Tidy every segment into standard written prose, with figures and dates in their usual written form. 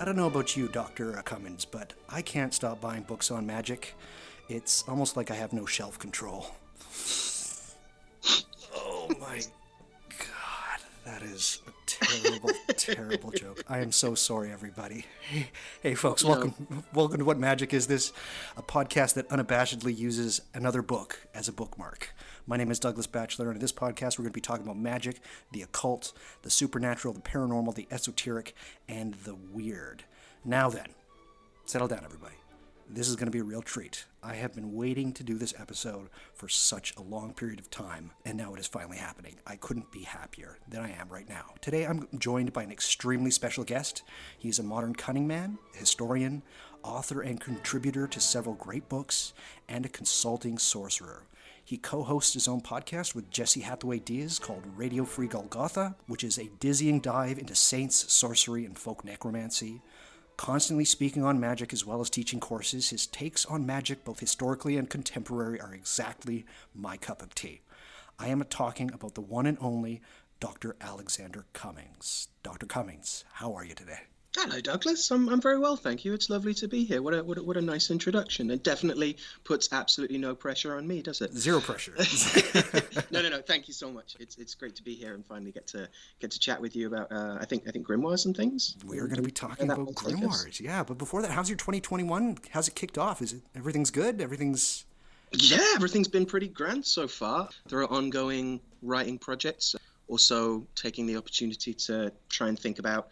don't know about you, Dr. Cummins, but I can't stop buying books on magic. It's almost like I have no shelf control. Oh my God, that is a terrible, terrible joke. I am so sorry, everybody. Hey folks, welcome to What Magic Is This? A podcast that unabashedly uses another book as a bookmark. My name is Douglas Batchelor, and in this podcast we're going to be talking about magic, the occult, the supernatural, the paranormal, the esoteric, and the weird. Now then, settle down, everybody. This is going to be a real treat. I have been waiting to do this episode for such a long period of time, and now it is finally happening. I couldn't be happier than I am right now. Today I'm joined by an extremely special guest. He's a modern cunning man, historian, author and contributor to several great books, and a consulting sorcerer. He co-hosts his own podcast with Jesse Hathaway Diaz called Radio Free Golgotha, which is a dizzying dive into saints, sorcery, and folk necromancy. Constantly speaking on magic as well as teaching courses, his takes on magic, both historically and contemporary, are exactly my cup of tea. I am talking about the one and only Dr. Alexander Cummings. Dr. Cummings, how are you today? Hello, Douglas. I'm very well, thank you. It's lovely to be here. What a nice introduction. It definitely puts absolutely no pressure on me, does it? Zero pressure. No. Thank you so much. It's great to be here and finally get to chat with you about I think grimoires and things. We are going to be talking about grimoires, yeah. But before that, how's your 2021? How's it kicked off? Everything's good? Everything's been pretty grand so far. There are ongoing writing projects. Also taking the opportunity to try and think about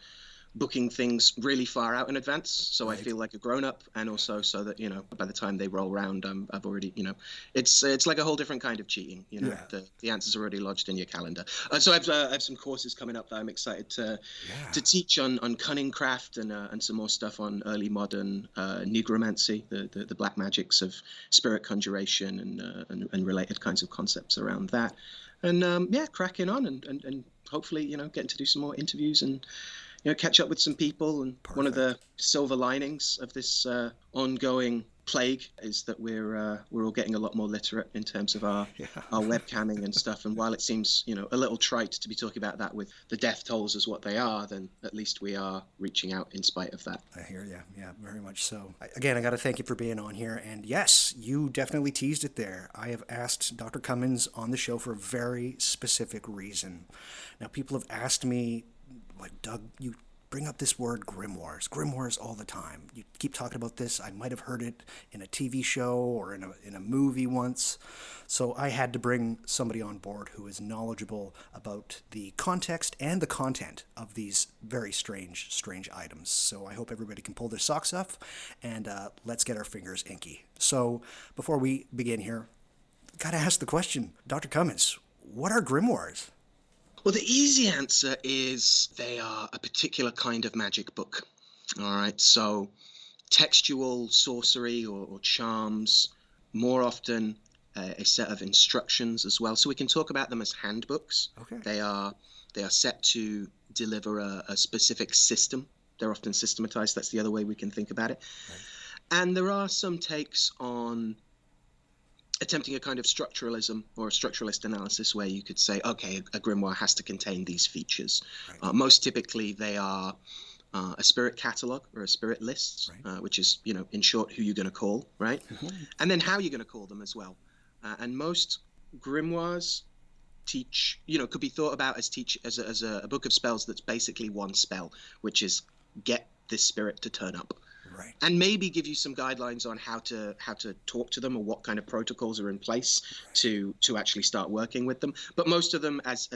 booking things really far out in advance, so right. I feel like a grown-up, and also so that by the time they roll around, I've already it's like a whole different kind of cheating. The answers are already lodged in your calendar. So I have some courses coming up that I'm excited to teach on cunning craft and some more stuff on early modern necromancy, the black magics of spirit conjuration and related kinds of concepts around that, and cracking on and hopefully getting to do some more interviews and catch up with some people. And Perfect. One of the silver linings of this ongoing plague is that we're all getting a lot more literate in terms of our webcamming and stuff. And while it seems a little trite to be talking about that with the death tolls as what they are, then at least we are reaching out in spite of that. I hear you. Yeah, very much so. Again, I got to thank you for being on here. And yes, you definitely teased it there. I have asked Dr. Cummins on the show for a very specific reason. Now, people have asked me, like, Doug, you bring up this word grimoires all the time. You keep talking about this. I might have heard it in a TV show or in a movie once. So I had to bring somebody on board who is knowledgeable about the context and the content of these very strange items. So I hope everybody can pull their socks up and let's get our fingers inky. So before we begin here, got to ask the question, Dr. Cummins, what are grimoires? Well, the easy answer is they are a particular kind of magic book. All right, so textual sorcery or charms, more often a set of instructions as well. So we can talk about them as handbooks. Okay. They are set to deliver a specific system. They're often systematized. That's the other way we can think about it. Right. And there are some takes on attempting a kind of structuralism or a structuralist analysis where you could say, okay, a grimoire has to contain these features. Right. Most typically they are a spirit catalog or a spirit list, right. Which is, in short, who you're going to call, right? Mm-hmm. And then how you're going to call them as well. And most grimoires teach, could be thought about as a book of spells that's basically one spell, which is get this spirit to turn up. Right. And maybe give you some guidelines on how to talk to them or what kind of protocols are in place to actually start working with them. But most of them, as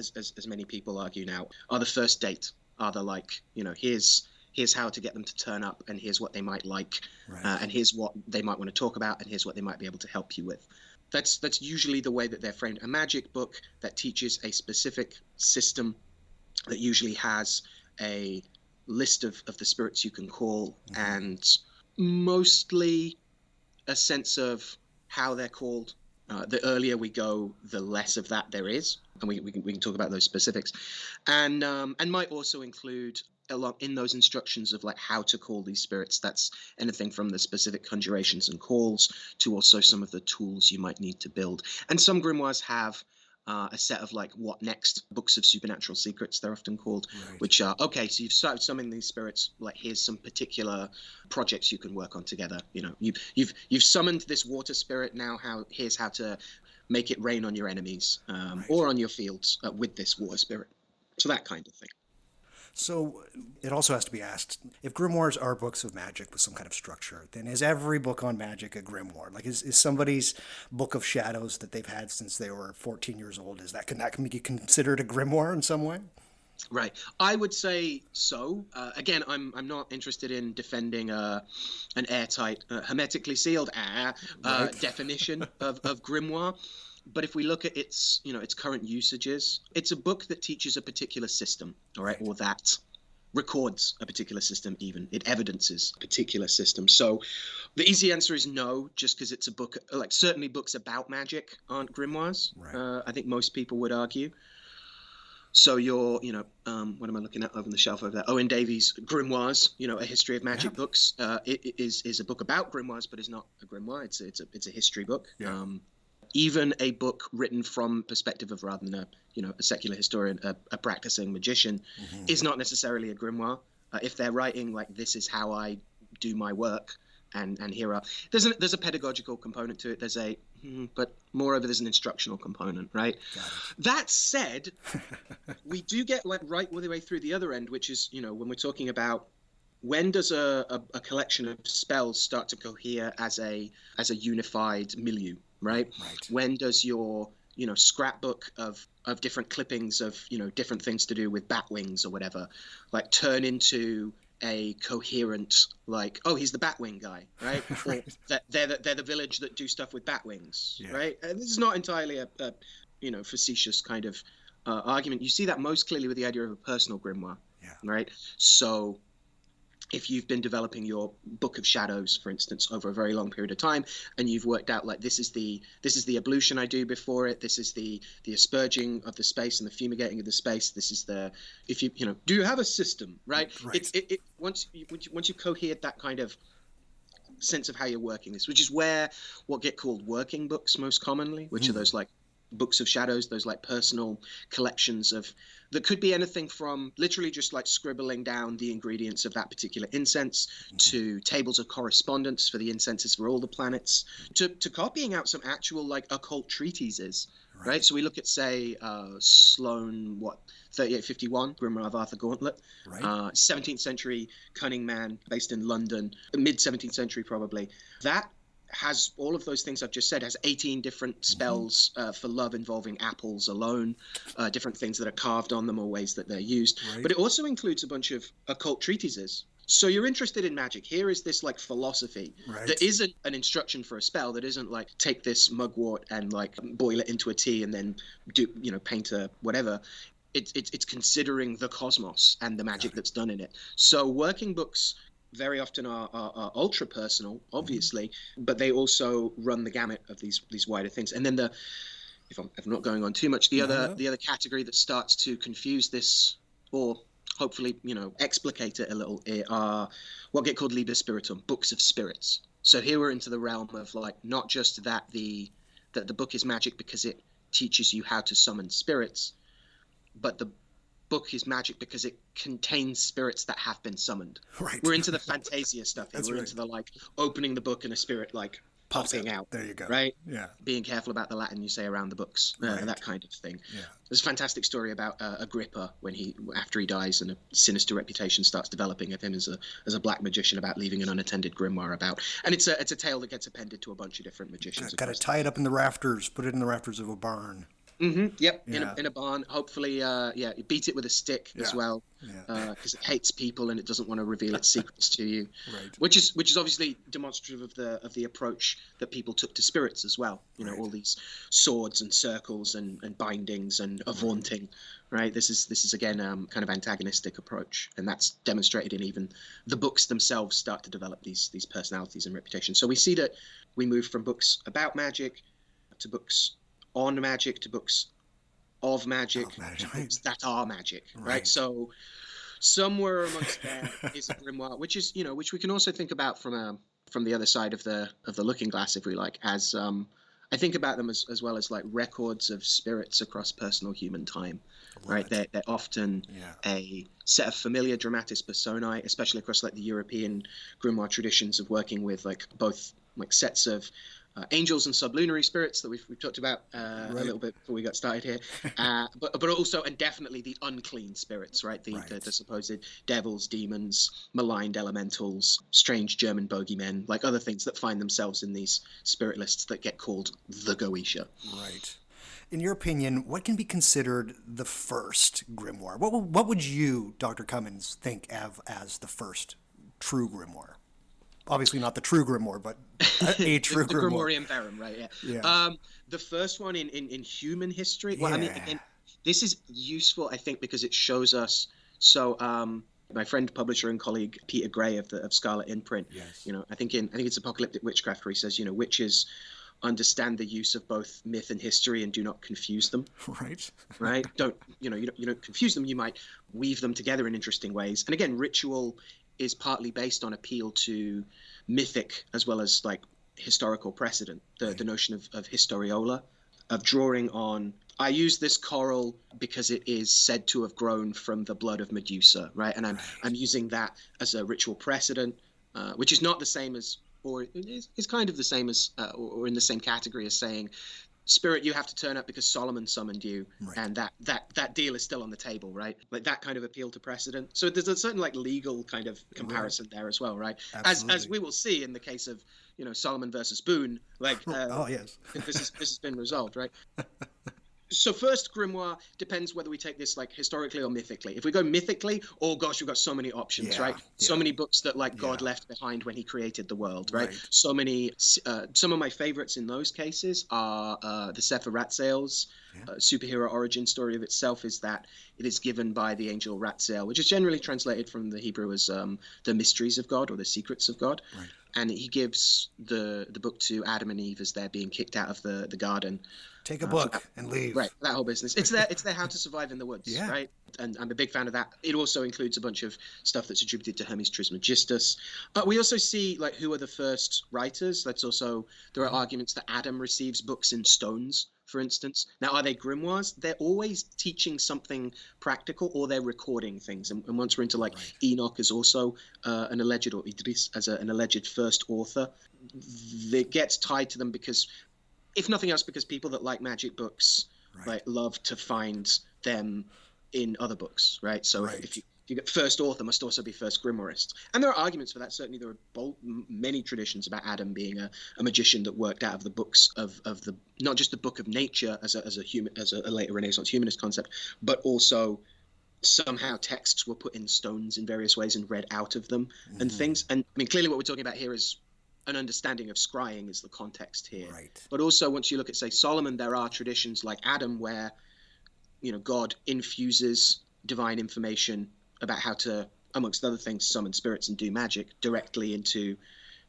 many people argue now, are the first date. Are the like, here's how to get them to turn up, and here's what they might like, right. And here's what they might want to talk about, and here's what they might be able to help you with. That's usually the way that they're framed. A magic book that teaches a specific system that usually has a list of the spirits you can call, mm-hmm. and mostly a sense of how they're called. The earlier we go, the less of that there is, and we can talk about those specifics, and might also include along in those instructions of like how to call these spirits. That's anything from the specific conjurations and calls to also some of the tools you might need to build. And some grimoires have a set of like what next books of supernatural secrets, they're often called, Right. which are, okay, so you've started summoning these spirits, like here's some particular projects you can work on together. You know, you've summoned this water spirit, now here's how to make it rain on your enemies, or on your fields with this water spirit. So that kind of thing. So it also has to be asked, if grimoires are books of magic with some kind of structure, then is every book on magic a grimoire? Like, is somebody's book of shadows that they've had since they were 14 years old, can that be considered a grimoire in some way? Right. I would say so. Again, I'm not interested in defending an airtight, hermetically sealed definition of grimoire. But if we look at its current usages, it's a book that teaches a particular system, all right, or that records a particular system. Even it evidences a particular system. So the easy answer is no, just because it's a book. Like certainly books about magic aren't grimoires. Right. I think most people would argue. So what am I looking at over the shelf over there? Owen Davies' Grimoires, a history of magic books. It is a book about grimoires, but is not a grimoire. It's a history book. Yeah. Even a book written from perspective of, rather than a secular historian, a practicing magician, is not necessarily a grimoire. If they're writing like, this is how I do my work, and here are there's a pedagogical component to it. But moreover, there's an instructional component, right? That said, we do get like right all the way through the other end, which is when we're talking about, when does a collection of spells start to cohere as a unified milieu, right? When does your scrapbook of different clippings of different things to do with bat wings or whatever, like turn into a coherent, like, oh, he's the Batwing guy, right? Or that they're the village that do stuff with bat wings, right? And this is not entirely a facetious kind of argument. You see that most clearly with the idea of a personal grimoire, right? So if you've been developing your book of shadows, for instance, over a very long period of time, and you've worked out like, this is the ablution I do before it, this is the asperging of the space and the fumigating of the space, this is do you have a system, right? It once you cohered that kind of sense of how you're working this, which is where what get called working books most commonly, which are those like books of shadows, those like personal collections that could be anything from literally just like scribbling down the ingredients of that particular incense, to tables of correspondence for the incenses for all the planets, to copying out some actual like occult treatises, right? So we look at, say, Sloane, 3851, Grimoire of Arthur Gauntlet, 17th century cunning man based in London, mid 17th century probably. That has all of those things I've just said, has 18 different spells for love involving apples alone, different things that are carved on them or ways that they're used. But it also includes a bunch of occult treatises. So you're interested in magic. Here is this like philosophy that isn't an instruction for a spell, that isn't like, take this mugwort and like boil it into a tea and then do, paint a whatever. It's considering the cosmos and the magic that's done in it. So working books very often are ultra personal, obviously, but they also run the gamut of these wider things. And then if I'm not going on too much, the other category that starts to confuse this, or hopefully explicate it a little, are what get called Liber Spiritum, books of spirits. So here we're into the realm of like, not just that the book is magic because it teaches you how to summon spirits, but the book is magic because it contains spirits that have been summoned. We're into the Fantasia stuff here. We're into the like opening the book and a spirit like popping out. There you go. Right? Yeah. Being careful about the Latin you say around the books, that kind of thing. Yeah. There's a fantastic story about Agrippa when after he dies and a sinister reputation starts developing of him as a black magician, about leaving an unattended grimoire about. And it's a tale that gets appended to a bunch of different magicians. Got to tie it up in the rafters, put it in the rafters of a barn. Yep. Yeah. In a barn. Hopefully, you beat it with a stick as well, because it hates people and it doesn't want to reveal its secrets to you. Which is obviously demonstrative of the approach that people took to spirits as well. All these swords and circles and bindings and vaunting. Right. This is again kind of antagonistic approach, and that's demonstrated in even the books themselves start to develop these personalities and reputations. So we see that we move from books about magic to books on magic to books of magic, to books that are magic, right? So somewhere amongst there is a grimoire, which we can also think about from the other side of the looking glass, if we like, as I think about them as well as like records of spirits across personal human time, right? They're often a set of familiar dramatis personae, especially across like the European grimoire traditions of working with like both like sets of angels and sublunary spirits that we've talked about a little bit before we got started here, but also and definitely the unclean spirits, right? The supposed devils, demons, maligned elementals, strange German bogeymen, like other things that find themselves in these spirit lists that get called the Goetia. Right. In your opinion, what can be considered the first grimoire? What would you, Dr. Cummins, think of as the first true grimoire? Obviously not the true grimoire, but a true the grimoire. Grimorium Verum, right? Yeah. The first one in human history. Well, I mean, again, this is useful, I think, because it shows us. So, my friend, publisher, and colleague Peter Gray of Scarlet Imprint. Yes. You know, I think it's Apocalyptic Witchcraft where he says, you know, witches understand the use of both myth and history and do not confuse them. Right. Right. You don't confuse them. You might weave them together in interesting ways. And again, ritual is partly based on appeal to mythic as well as like historical precedent. The notion of historiola, of drawing on. I use this coral because it is said to have grown from the blood of Medusa, right? And I'm using that as a ritual precedent, which is not the same as, or is kind of the same as, or in the same category as saying, spirit, you have to turn up because Solomon summoned you, and that deal is still on the table, right? Like that kind of appeal to precedent. So there's a certain like legal kind of comparison there as well, right? As we will see in the case of, you know, Solomon versus Boone, like this has been resolved, right? So first grimoire depends whether we take this like historically or mythically. If we go mythically, oh gosh, we've got so many options, right? So many books that like God left behind when he created the world, right? So many. Some of my favorites in those cases are the Sefer Ratzael's superhero origin story of itself is that it is given by the angel Ratzael, which is generally translated from the Hebrew as the mysteries of God or the secrets of God. Right. And he gives the book to Adam and Eve as they're being kicked out of the garden. Take a book and leave. Right, that whole business. It's their How to Survive in the Woods, right? And I'm a big fan of that. It also includes a bunch of stuff that's attributed to Hermes Trismegistus. We also see like who are the first writers. There are arguments that Adam receives books in stones, for instance. Now, are they grimoires? They're always teaching something practical, or they're recording things. And once we're into like Enoch is also an alleged, or Idris as an alleged first author, it gets tied to them because, if nothing else, because people that like magic books like love to find them in other books, right? So if you get first author, must also be first grimoirist, and there are arguments for that. Certainly, there are many traditions about Adam being a magician that worked out of the books of the not just the book of nature as a later Renaissance humanist concept, but also somehow texts were put in stones in various ways and read out of them and things. And I mean, clearly, what we're talking about here is an understanding of scrying is the context here. Right. But also, once you look at, say, Solomon, there are traditions like Adam where, you know, God infuses divine information about how to, amongst other things, summon spirits and do magic directly into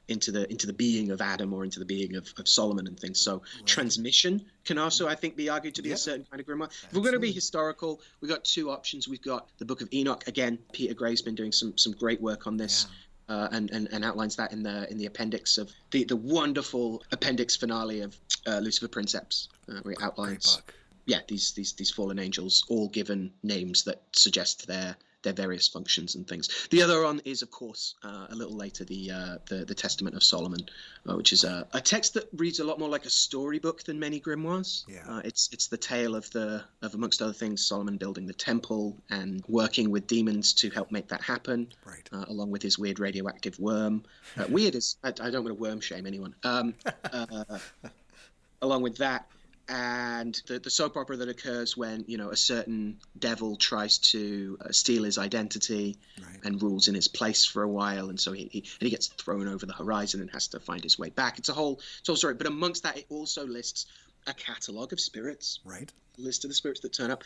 the being of Adam or into the being of Solomon and things. So transmission can also, I think, be argued to be a certain kind of grimoire. If we're going to be historical, we've got two options. We've got the Book of Enoch. Again, Peter Gray's been doing some great work on this. And outlines that in the appendix of the wonderful appendix finale of Lucifer Princeps, where it outlines these fallen angels, all given names that suggest their various functions and things. The other one is, of course, a little later, the Testament of Solomon, which is a text that reads a lot more like a storybook than many grimoires. It's the tale of amongst other things, Solomon building the temple and working with demons to help make that happen, along with his weird radioactive worm. Weird is, I don't want to worm shame anyone. Along with that, and the soap opera that occurs when, you know, a certain devil tries to steal his identity and rules in his place for a while, and so he gets thrown over the horizon and has to find his way back. It's a whole story. But amongst that, it also lists a catalogue of spirits, a list of the spirits that turn up.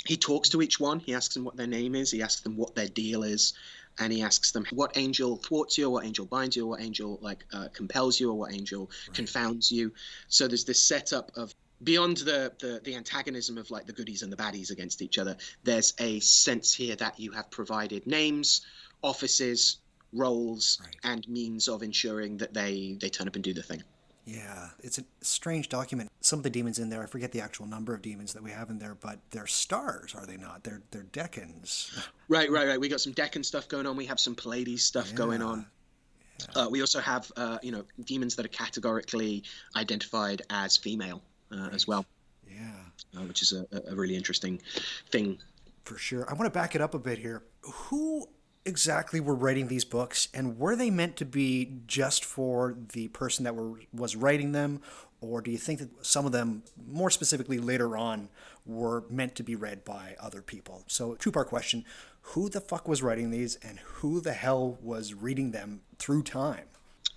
He talks to each one. He asks them what their name is. He asks them what their deal is. And he asks them what angel thwarts you, or what angel binds you, or what angel compels you, or what angel confounds you. So there's this setup of, beyond the antagonism of like the goodies and the baddies against each other, there's a sense here that you have provided names, offices, roles, and means of ensuring that they turn up and do the thing. Yeah, it's a strange document. Some of the demons in there, I forget the actual number of demons that we have in there, but they're stars, are they not? They're decans. Right. We got some Deccan stuff going on. We have some Pleiades stuff going Yeah. on. We also have, demons that are categorically identified as female as well, Yeah. which is a really interesting thing. For sure. I want to back it up a bit here. Who exactly were writing these books, and were they meant to be just for the person that was writing them, or do you think that some of them, more specifically later on, were meant to be read by other people? So, two-part question. Who the fuck was writing these, and who the hell was reading them through time?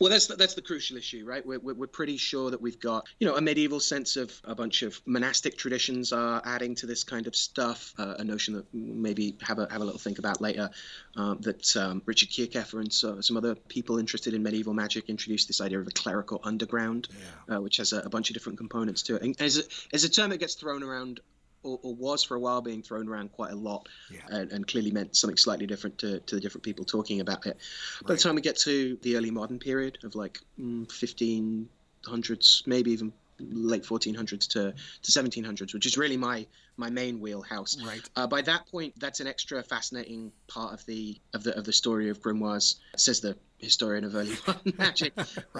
Well, that's the crucial issue, right? We're pretty sure that we've got, a medieval sense of a bunch of monastic traditions are adding to this kind of stuff. A notion that maybe have a little think about later. That Richard Kierkegaard and some other people interested in medieval magic introduced this idea of a clerical underground, which has a bunch of different components to it. And as a term that gets thrown around, or was for a while being thrown around quite a lot, and clearly meant something slightly different to the different people talking about it. By the time we get to the early modern period of like 1500s, maybe even late 1400s to 1700s, which is really my main wheelhouse. By that point, that's an extra fascinating part of the story of grimoires, says the historian of early modern magic.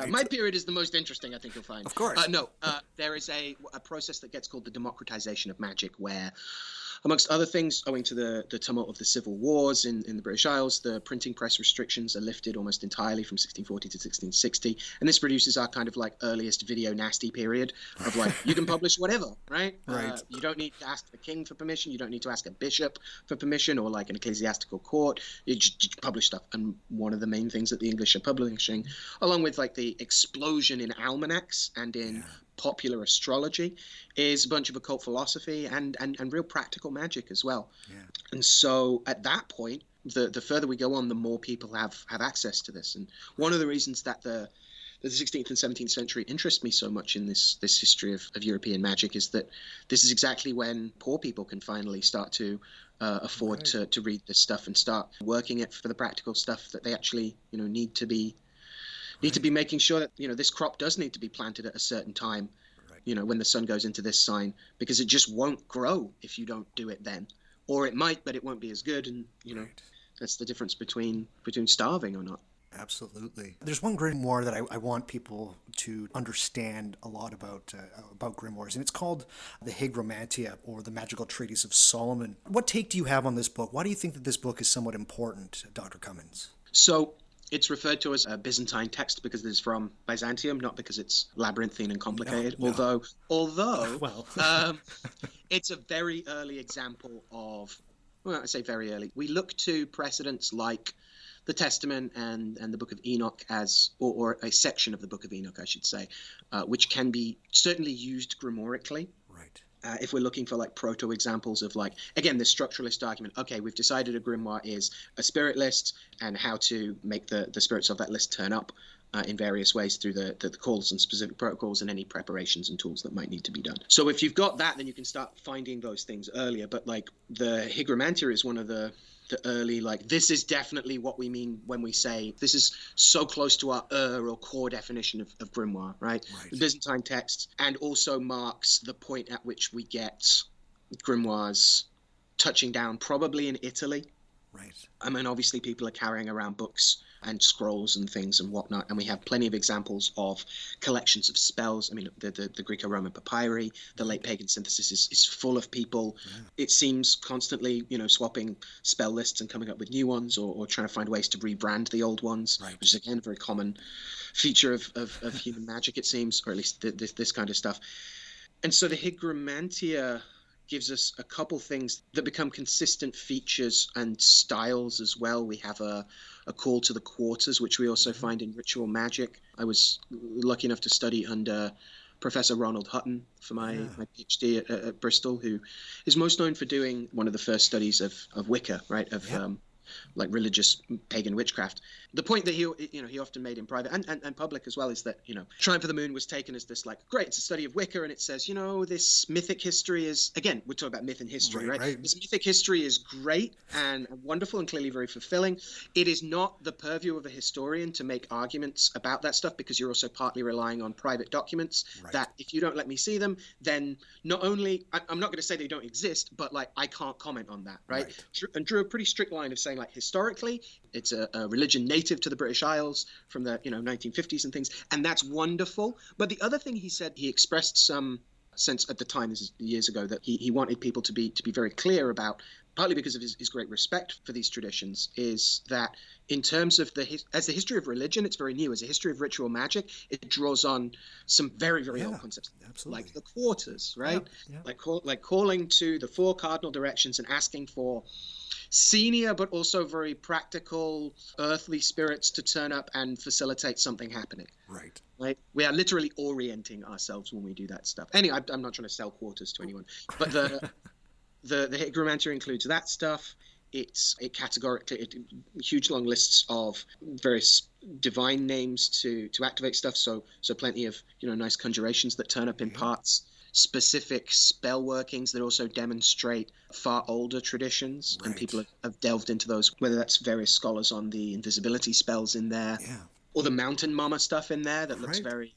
My period is the most interesting, I think you'll find. Of course. There is a process that gets called the democratization of magic, where, amongst other things, owing to the tumult of the civil wars in the British Isles, the printing press restrictions are lifted almost entirely from 1640 to 1660. And this produces our kind of like earliest video nasty period of like, you can publish whatever, right? You don't need to ask the king for permission. You don't need to ask a bishop for permission or like an ecclesiastical court. You just publish stuff. And one of the main things that the English are publishing, along with like the explosion in almanacs and in popular astrology, is a bunch of occult philosophy and real practical magic as well. And so at that point, the further we go on, the more people have access to this. And one of the reasons that the 16th and 17th century interest me so much in this history of European magic is that this is exactly when poor people can finally start to afford to read this stuff and start working it for the practical stuff that they actually need to be making sure that this crop does need to be planted at a certain time, when the sun goes into this sign, because it just won't grow if you don't do it then. Or it might, but it won't be as good. And that's the difference between starving or not. Absolutely. There's one grimoire that I want people to understand a lot about grimoires, and it's called the Hygromantia, or the Magical Treatise of Solomon. What take do you have on this book? Why do you think that this book is somewhat important, Dr. Cummins? So it's referred to as a Byzantine text because it is from Byzantium, not because it's labyrinthine and complicated. No. Although, it's a very early example of, well, I say very early. We look to precedents like the Testament and the Book of Enoch or a section of the Book of Enoch, I should say, which can be certainly used grimoirically. Right. If we're looking for like proto examples of like, again, the structuralist argument, okay, we've decided a grimoire is a spirit list and how to make the spirits of that list turn up in various ways through the calls and specific protocols and any preparations and tools that might need to be done. So if you've got that, then you can start finding those things earlier. But like the Hygromantia is one of the early, like, this is definitely what we mean when we say this is so close to our or core definition of grimoire, right? The Byzantine text, and also marks the point at which we get grimoires touching down probably in Italy. Right. I mean, obviously people are carrying around books and scrolls and things and whatnot, and we have plenty of examples of collections of spells. I mean, the Greco-Roman papyri, the late pagan synthesis is full of people. It seems constantly, swapping spell lists and coming up with new ones, or trying to find ways to rebrand the old ones, which is again a very common feature of human magic, it seems, or at least this kind of stuff. And so the Hygromantia gives us a couple things that become consistent features and styles as well. We have a call to the quarters, which we also find in ritual magic. I was lucky enough to study under Professor Ronald Hutton for my PhD at Bristol, who is most known for doing one of the first studies of Wicca, right, of like religious pagan witchcraft. The point that he often made in private and public as well is that, Triumph of the Moon was taken as this like, great, it's a study of Wicca, and it says, this mythic history is, again, we're talking about myth and history, right? This mythic history is great and wonderful and clearly very fulfilling. It is not the purview of a historian to make arguments about that stuff, because you're also partly relying on private documents that if you don't let me see them, then not only, I'm not going to say they don't exist, but like I can't comment on that, right? And drew a pretty strict line of saying, like, historically, it's a religion native to the British Isles from the 1950s and things, and that's wonderful. But the other thing he said, he expressed some sense at the time, this is years ago, that he wanted people to be very clear about, partly because of his great respect for these traditions, is that in terms of as the history of religion, it's very new. As a history of ritual magic, it draws on some very, very old concepts, like the quarters, right? Like calling to the 4 cardinal directions and asking for senior but also very practical earthly spirits to turn up and facilitate something happening. Right. We are literally orienting ourselves when we do that stuff. Anyway, I'm not trying to sell quarters to anyone, but the Hygromantia includes that stuff. It categorically huge long lists of various divine names to activate stuff. So plenty of nice conjurations that turn up in parts. Specific spell workings that also demonstrate far older traditions, and people have delved into those, whether that's various scholars on the invisibility spells in there, or the mountain mama stuff in there that looks very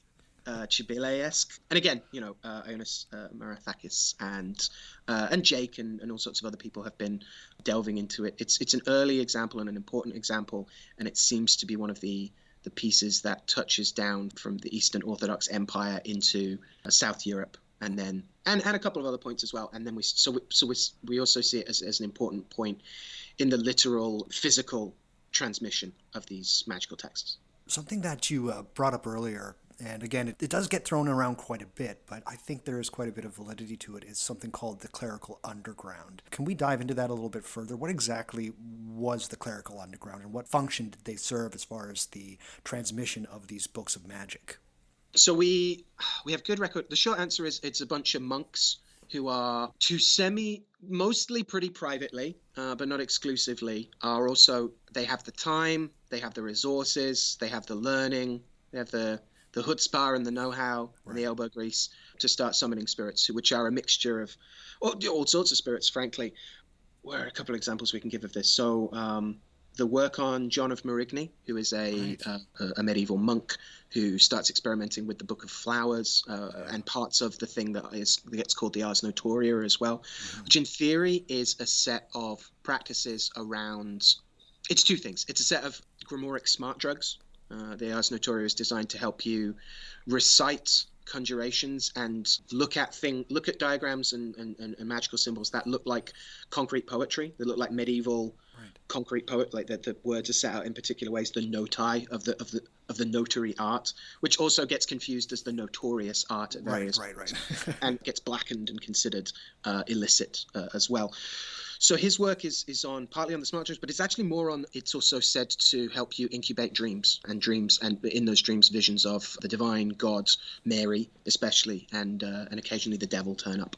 Cibele-esque. And again, Ionis Marathakis and Jake and all sorts of other people have been delving into it. It's an early example and an important example, and it seems to be one of the pieces that touches down from the Eastern Orthodox Empire into South Europe. And then, and a couple of other points as well. And then we also see it as an important point in the literal, physical transmission of these magical texts. Something that you brought up earlier, and again, it does get thrown around quite a bit, but I think there is quite a bit of validity to it, is something called the Clerical Underground. Can we dive into that a little bit further? What exactly was the Clerical Underground, and what function did they serve as far as the transmission of these books of magic? So we have good record. The short answer is it's a bunch of monks who are mostly pretty privately, but not exclusively, are also, they have the time, they have the resources, they have the learning, they have the chutzpah and the know-how and the elbow grease to start summoning spirits, which are a mixture of all sorts of spirits, frankly. Where are a couple of examples we can give of this? So the work on John of Marigny, who is a medieval monk who starts experimenting with the Book of Flowers and parts of the thing that gets called the Ars Notoria as well, which in theory is a set of practices around, it's two things. It's a set of grimoire smart drugs. The Ars Notoria is designed to help you recite conjurations and look at diagrams and magical symbols that look like concrete poetry, that look like medieval concrete poet, like the words are set out in particular ways, the notai of the notary art, which also gets confused as the notorious art at various points, and gets blackened and considered illicit as well. So his work is partly on the smart drugs, but it's actually more on, it's also said to help you incubate dreams, and in those dreams, visions of the divine, God, Mary especially, and occasionally the devil turn up.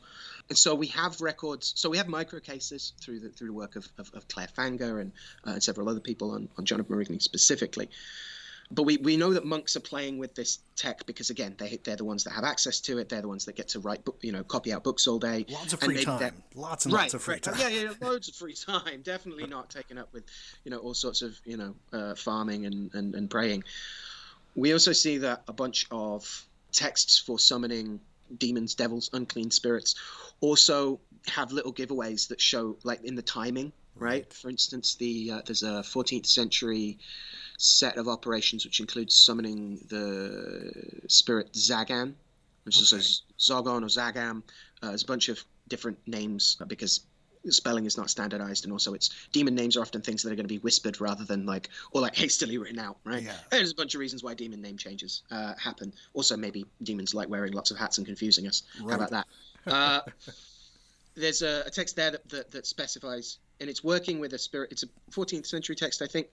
And so we have records, so we have micro cases through the work of Claire Fanger and several other people on John of Marigny specifically. But we know that monks are playing with this tech because, again, they're the ones that have access to it. They're the ones that get to write, copy out books all day. Lots of free time. Lots and lots of free time. Yeah, loads of free time. Definitely not taken up with, all sorts of, farming and praying. We also see that a bunch of texts for summoning demons, devils, unclean spirits also have little giveaways that show, like, in the timing, right? For instance, there's a 14th century set of operations which includes summoning the spirit Zagan, which is Zogon or Zagam. There's a bunch of different names because spelling is not standardized, and also it's demon names are often things that are going to be whispered rather than hastily written out, right? Yeah. There's a bunch of reasons why demon name changes happen. Also, maybe demons like wearing lots of hats and confusing us. Right. How about that? There's a text there that specifies, and it's working with a spirit. It's a 14th century text, I think.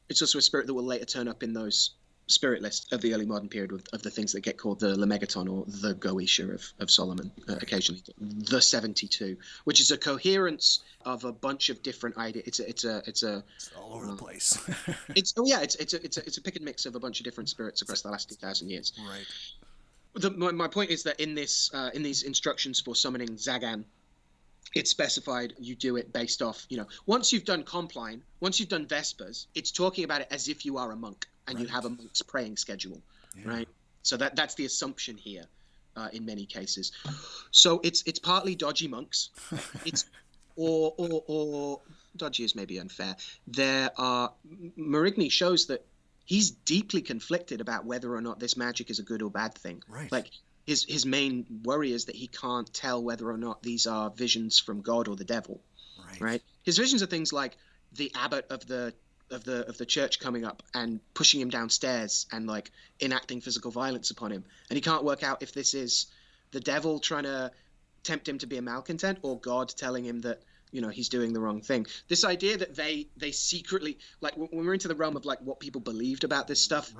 It's also a spirit that will later turn up in those spirit list of the early modern period of the things that get called the Lemegaton or the Goetia of Solomon, occasionally the 72, which is a coherence of a bunch of different ideas. It's all over the place. It's a pick and mix of a bunch of different spirits across the last 2,000 years. Right. My point is that in these instructions for summoning Zagan, it's specified you do it based off, once you've done Compline, once you've done Vespers, it's talking about it as if you are a monk and you have a monk's praying schedule, right? So that's the assumption here in many cases. So it's partly dodgy monks. It's or dodgy is maybe unfair. Marigny shows that he's deeply conflicted about whether or not this magic is a good or bad thing. Right. Like his main worry is that he can't tell whether or not these are visions from God or the devil. Right. His visions are things like the abbot of the church coming up and pushing him downstairs and like enacting physical violence upon him, and he can't work out if this is the devil trying to tempt him to be a malcontent or God telling him that he's doing the wrong thing. This idea that they secretly, like when we're into the realm of like what people believed about this stuff,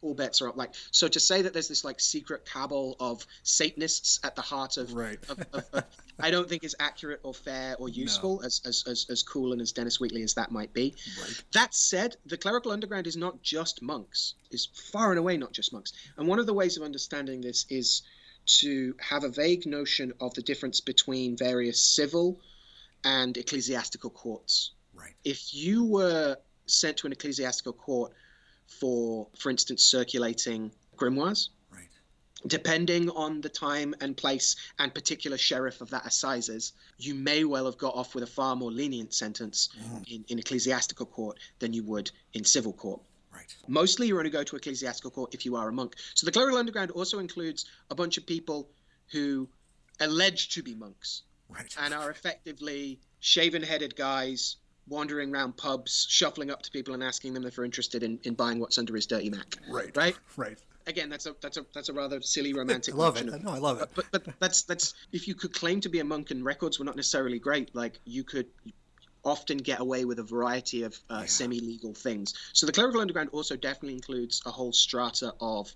all bets are up. Like, so to say that there's this like secret cabal of Satanists at the heart of, of I don't think is accurate or fair or useful, as cool and as Dennis Wheatley as that might be. That said, the Clerical Underground is not just monks, is far and away not just monks. And one of the ways of understanding this is to have a vague notion of the difference between various civil and ecclesiastical courts. Right. If you were sent to an ecclesiastical court for instance, circulating grimoires, depending on the time and place and particular sheriff of that assizes, you may well have got off with a far more lenient sentence in ecclesiastical court than you would in civil court. Right. Mostly you only go to ecclesiastical court if you are a monk. So the Clerical Underground also includes a bunch of people who allege to be monks. And are effectively shaven-headed guys wandering around pubs, shuffling up to people and asking them if they're interested in buying what's under his dirty Mac. Right. Again, that's a rather silly romantic. I love it. I love it. But that's if you could claim to be a monk and records were not necessarily great, like you could often get away with a variety of semi-legal things. So the Clerical Underground also definitely includes a whole strata of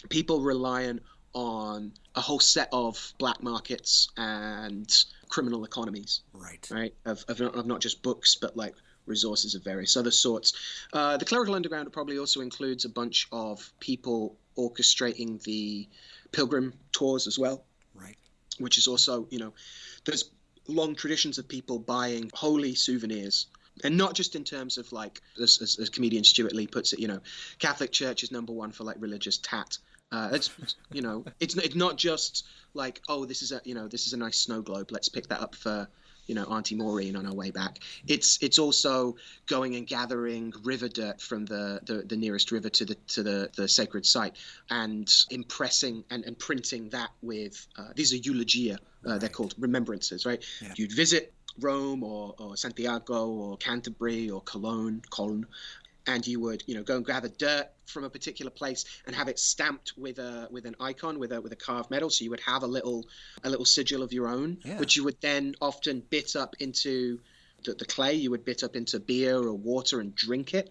people reliant on a whole set of black markets and criminal economies, right? Of not just books, but like resources of various other sorts. The Clerical Underground probably also includes a bunch of people orchestrating the pilgrim tours as well, which is also, there's long traditions of people buying holy souvenirs. And not just in terms of like, as comedian Stuart Lee puts it, Catholic Church is number one for like religious tat. It's not just like, oh, this is a nice snow globe, let's pick that up for Auntie Maureen on our way back. It's also going and gathering river dirt from the nearest river to the sacred site and impressing and printing that with these are eulogia, they're called remembrances, right? You'd visit Rome or Santiago or Canterbury or Cologne, and you would go and gather dirt from a particular place and have it stamped with an icon with a carved metal. So you would have a little sigil of your own, which you would then often bit up into the clay. You would bit up into beer or water and drink it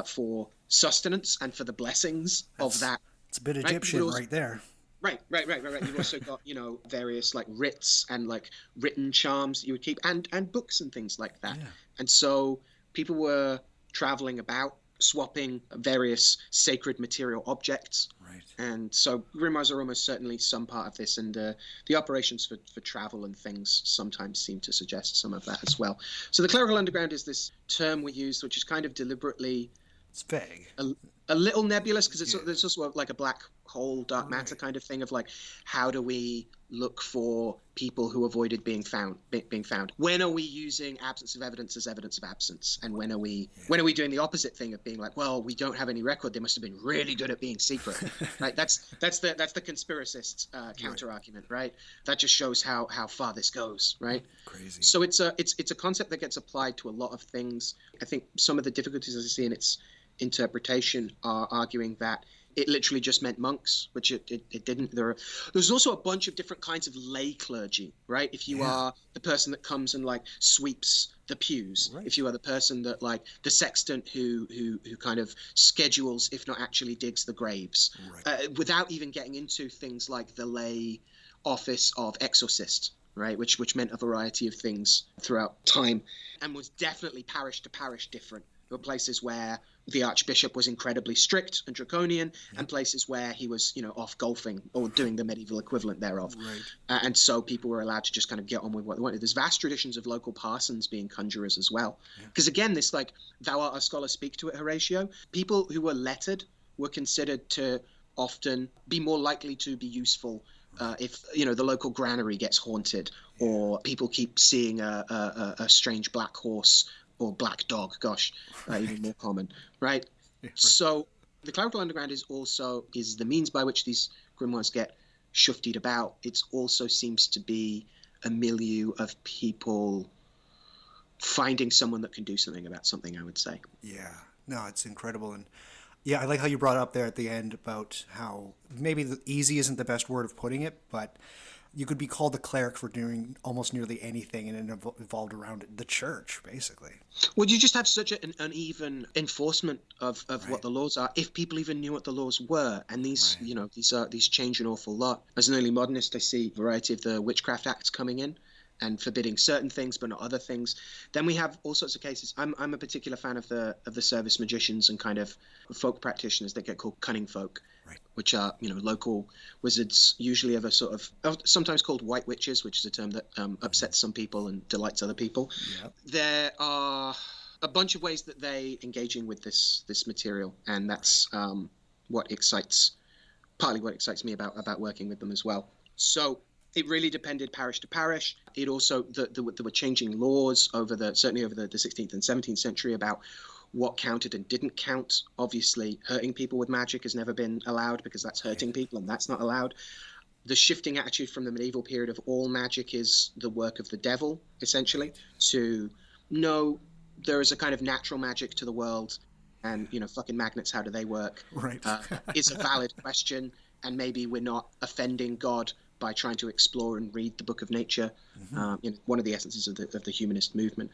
for sustenance and for the blessings of that. It's a bit Egyptian right there. Right. You've also got, various like writs and like written charms that you would keep and books and things like that. Yeah. And so people were traveling about, swapping various sacred material objects. And so grimoires are almost certainly some part of this, and the operations for travel and things sometimes seem to suggest some of that as well. So the Clerical Underground is this term we use, which is kind of deliberately... It's vague. A little nebulous, because there's also like a black hole, dark matter kind of thing of like, how do we look for people who avoided being found? When are we using absence of evidence as evidence of absence? And when are we doing the opposite thing of being like, well, we don't have any record, they must have been really good at being secret, right? That's the conspiracist counter argument, right? That just shows how far this goes, right? Crazy. So it's a concept that gets applied to a lot of things. I think some of the difficulties I see in interpretation are arguing that it literally just meant monks, which it didn't. There's also a bunch of different kinds of lay clergy, right? If you are the person that comes and like sweeps the pews, if you are the person that like the sexton who kind of schedules, if not actually digs the graves, without even getting into things like the lay office of exorcist, right? Which meant a variety of things throughout time, and was definitely parish to parish different. There were places where the archbishop was incredibly strict and draconian, and places where he was, off golfing or doing the medieval equivalent thereof. And so people were allowed to just kind of get on with what they wanted. There's vast traditions of local parsons being conjurers as well. Because again, this like, thou art a scholar, speak to it, Horatio. People who were lettered were considered to often be more likely to be useful if the local granary gets haunted, or people keep seeing a strange black horse or black dog, even more common, right? So the Clerical Underground is the means by which these grimoires get shuftied about. It also seems to be a milieu of people finding someone that can do something about something, I would say. Yeah, no, it's incredible. And yeah, I like how you brought up there at the end about how maybe easy isn't the best word of putting it, but you could be called a cleric for doing almost nearly anything, and it evolved around the church, basically. Well, you just have such an uneven enforcement of what the laws are, if people even knew what the laws were. And these, these change an awful lot. As an early modernist, I see a variety of the witchcraft acts coming in and forbidding certain things but not other things. Then we have all sorts of cases. I'm a particular fan of the service magicians and kind of folk practitioners that get called cunning folk, which are local wizards, usually of a sort of sometimes called white witches, which is a term that upsets some people and delights other people. There are a bunch of ways that they engaging with this material, and that's partly what excites me about working with them as well. So it really depended parish to parish. It also there were changing laws certainly over the 16th and 17th century about what counted and didn't count. Obviously, hurting people with magic has never been allowed, because that's hurting people, and that's not allowed. The shifting attitude from the medieval period of all magic is the work of the devil, essentially, to no, there is a kind of natural magic to the world, and fucking magnets, how do they work? Is a valid question, and maybe we're not offending God by trying to explore and read the book of nature. One of the essences of the humanist movement.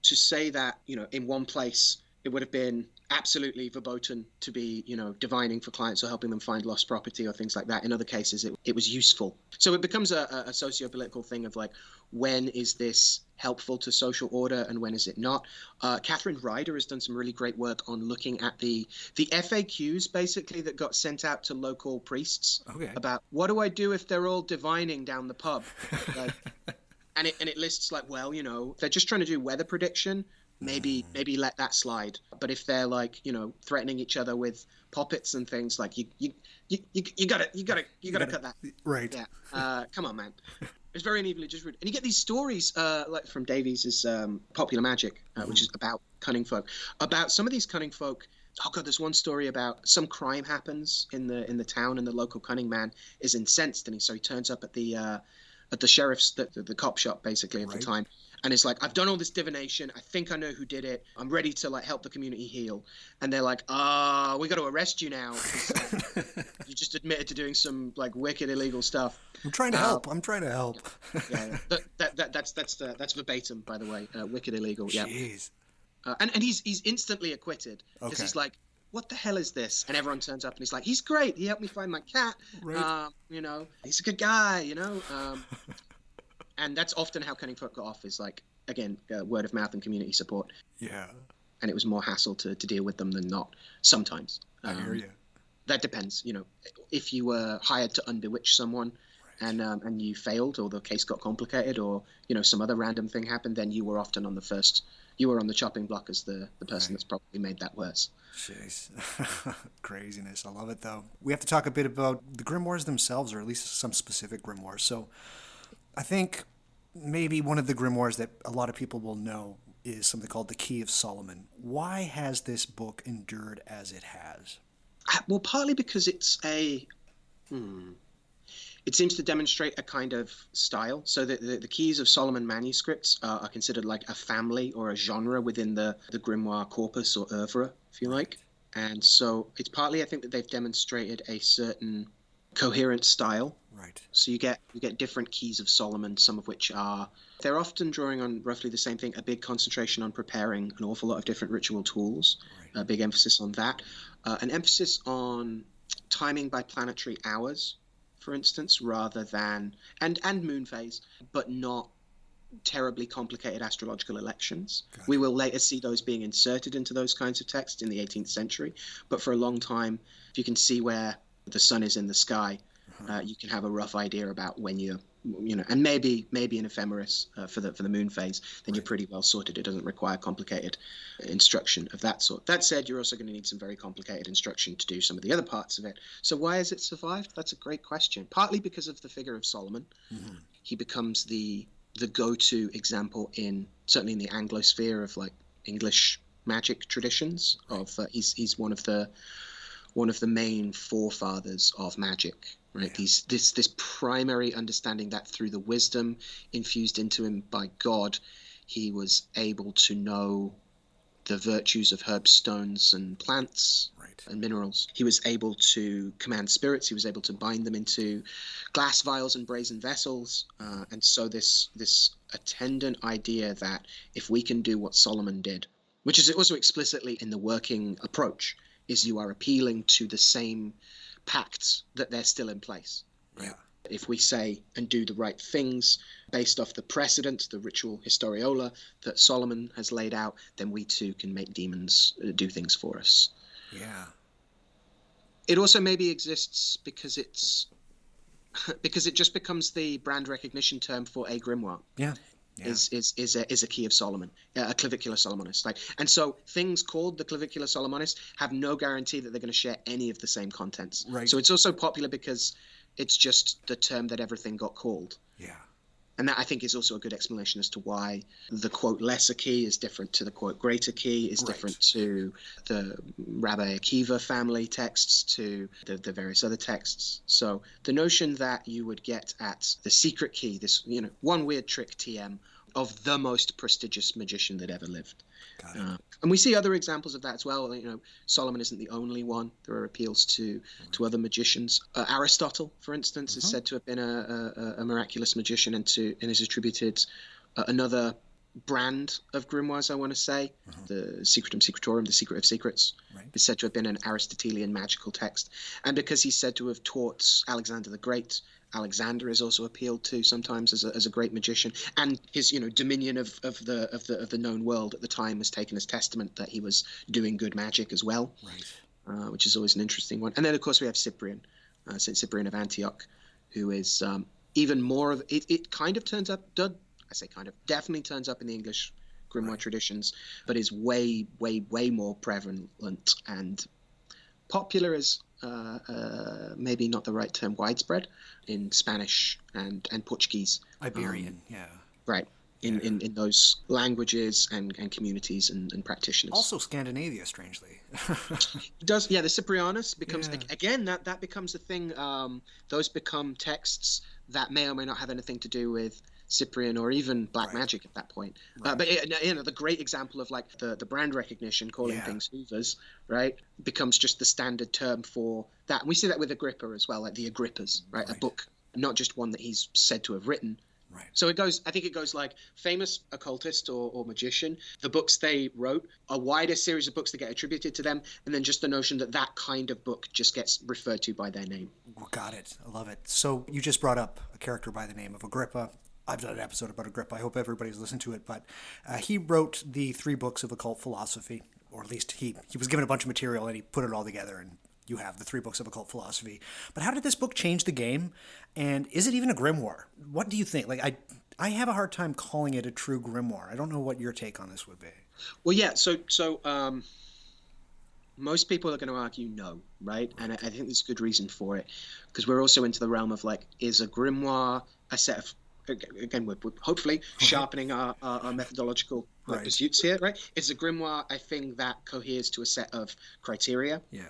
To say that, in one place it would have been absolutely verboten to be, divining for clients or helping them find lost property or things like that. In other cases, it was useful. So it becomes a socio-political thing of like, when is this helpful to social order and when is it not? Catherine Ryder has done some really great work on looking at the FAQs, basically, that got sent out to local priests about what do I do if they're all divining down the pub? Like, And it lists like, well, if they're just trying to do weather prediction, maybe let that slide. But if they're like, threatening each other with poppets and things, like you gotta cut that. Right. Yeah. Come on, man. It's very unevenly distributed. And you get these stories like from Davies' Popular Magic, which is about cunning folk. About some of these cunning folk. Oh God, there's one story about some crime happens in the town, and the local cunning man is incensed, and so he turns up at the sheriff's, the cop shop, basically, at the time. And it's like, I've done all this divination. I think I know who did it. I'm ready to like help the community heal. And they're like, we got to arrest you now. You just admitted to doing some like wicked illegal stuff. I'm trying to help. Yeah. That's verbatim, by the way. Wicked illegal. Jeez. Yeah. And he's instantly acquitted, because he's like, what the hell is this? And everyone turns up and he's like, he's great. He helped me find my cat. He's a good guy, And that's often how cunning folk got off, is like, again, word of mouth and community support. Yeah. And it was more hassle to deal with them than not, sometimes. I hear you. That depends. If you were hired to unbewitch someone and you failed, or the case got complicated, or, some other random thing happened, then you were often on the chopping block as the person that's probably made that worse. Jeez. Craziness. I love it, though. We have to talk a bit about the grimoires themselves, or at least some specific grimoires. So I think maybe one of the grimoires that a lot of people will know is something called the Key of Solomon. Why has this book endured as it has? Well, partly because it's It seems to demonstrate a kind of style. So the Keys of Solomon manuscripts are considered like a family or a genre within the grimoire corpus or oeuvre, if you like. And so it's partly, I think, that they've demonstrated a certain coherent style. Right. So you get different Keys of Solomon, some of which they're often drawing on roughly the same thing, a big concentration on preparing an awful lot of different ritual tools, a big emphasis on that, an emphasis on timing by planetary hours, for instance, rather than, and moon phase, but not terribly complicated astrological elections. We will later see those being inserted into those kinds of texts in the 18th century, but for a long time, if you can see where the sun is in the sky, you can have a rough idea about when you're, and maybe an ephemeris for the moon phase, then you're pretty well sorted. It doesn't require complicated instruction of that sort. That said, you're also going to need some very complicated instruction to do some of the other parts of it. So why has it survived? That's a great question. Partly because of the figure of Solomon. He becomes the go-to example certainly in the Anglosphere of like English magic traditions. He's one of the main forefathers of magic, right? This primary understanding that through the wisdom infused into him by God, he was able to know the virtues of herbs, stones, and plants and minerals. He was able to command spirits. He was able to bind them into glass vials and brazen vessels. And so this attendant idea that if we can do what Solomon did, which is also explicitly in the working approach, is you are appealing to the same pacts that they're still in place. Right? If we say and do the right things based off the precedent, the ritual historiola that Solomon has laid out, then we too can make demons do things for us. Yeah. It also maybe exists because it just becomes the brand recognition term for a grimoire. Yeah. Is a key of Solomon, a clavicular Solomonist. And so things called the clavicular Solomonist have no guarantee that they're going to share any of the same contents. Right. So it's also popular because it's just the term that everything got called. Yeah. And that, I think, is also a good explanation as to why the quote lesser key is different to the quote greater key, is different to the Rabbi Akiva family texts, to the various other texts. So the notion that you would get at the secret key, this one weird trick TM of the most prestigious magician that ever lived. And we see other examples of that as well. Solomon isn't the only one. There are appeals to other magicians. Aristotle, for instance, is said to have been a miraculous magician and is attributed another brand of grimoires, I want to say, the Secretum Secretorum, the Secret of Secrets, is said to have been an Aristotelian magical text. And because he's said to have taught Alexander the Great, Alexander is also appealed to sometimes as a great magician, and his dominion of the known world at the time was taken as testament that he was doing good magic as well, which is always an interesting one. And then of course we have Cyprian, Saint Cyprian of Antioch, who is even more of it. Kind of turns up. I say kind of, definitely turns up in the English grimoire traditions, but is way more prevalent and popular as maybe not the right term, widespread in Spanish and Portuguese. Iberian, Right. In those languages and communities and practitioners. Also Scandinavia, strangely. It does, the Cyprianus becomes, again, that becomes a thing. Those become texts that may or may not have anything to do with Cyprian or even black magic at that point. But the great example of like the brand recognition, calling things hoovers, right, becomes just the standard term for that. And we see that with Agrippa as well, like the Agrippas, right? A book, not just one that he's said to have written. Right. So I think it goes like famous occultist or magician, the books they wrote, a wider series of books that get attributed to them, and then just the notion that kind of book just gets referred to by their name. Got it. I love it. So you just brought up a character by the name of Agrippa. I've done an episode about Agrippa. I hope everybody's listened to it. But he wrote the 3 books of occult philosophy, or at least he was given a bunch of material and he put it all together, and you have the 3 books of occult philosophy. But how did this book change the game? And is it even a grimoire? What do you think? Like, I have a hard time calling it a true grimoire. I don't know what your take on this would be. Well, yeah. So most people are going to argue no, right? And I think there's good reason for it, because we're also into the realm of like, is a grimoire a set of, again, we're hopefully sharpening our methodological pursuits here, right? Is a grimoire a thing that coheres to a set of criteria? Yeah.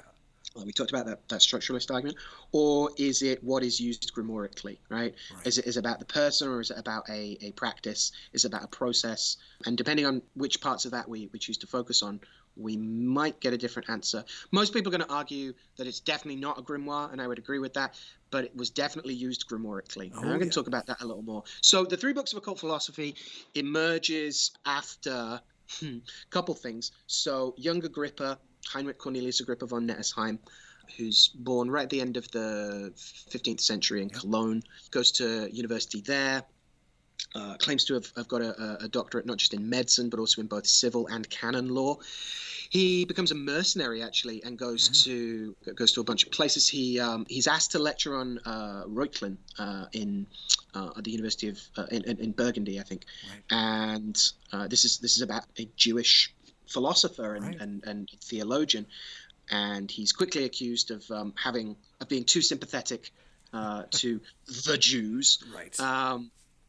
We talked about that structuralist argument, or is it what is used grimoirically, right? Is it about the person, or is it about a practice? Is it about a process? And depending on which parts of that we choose to focus on, we might get a different answer. Most people are going to argue that it's definitely not a grimoire, and I would agree with that, but it was definitely used grimoirically. And I'm going to talk about that a little more. So the three books of occult philosophy emerges after a couple things. So young Agrippa, Heinrich Cornelius Agrippa von Nesheim, who's born right at the end of the 15th century in Cologne, goes to university there, claims to have got a doctorate not just in medicine, but also in both civil and canon law. He becomes a mercenary, actually, and goes to a bunch of places. He's asked to lecture on Reuchlin at the University of in Burgundy, I think. And this is about a Jewish philosopher and theologian, and he's quickly accused of being too sympathetic to the Jews,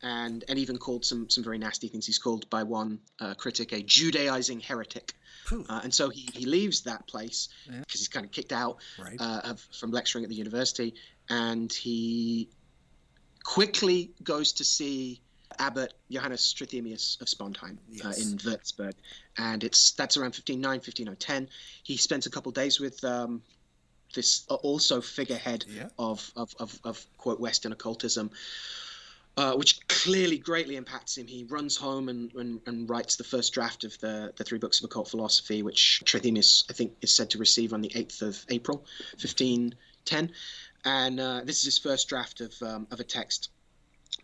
and even called some very nasty things. He's called by one critic a Judaizing heretic, and so he leaves that place because he's kind of kicked out from lecturing at the university, and he quickly goes to see Abbot Johannes Trithemius of Spondheim in Würzburg, and that's around 1509, 1510. He spends a couple of days with this also figurehead of quote Western occultism, which clearly greatly impacts him. He runs home and writes the first draft of the three books of occult philosophy, which Trithemius, I think, is said to receive on the 8th of April, 1510. And this is his first draft of a text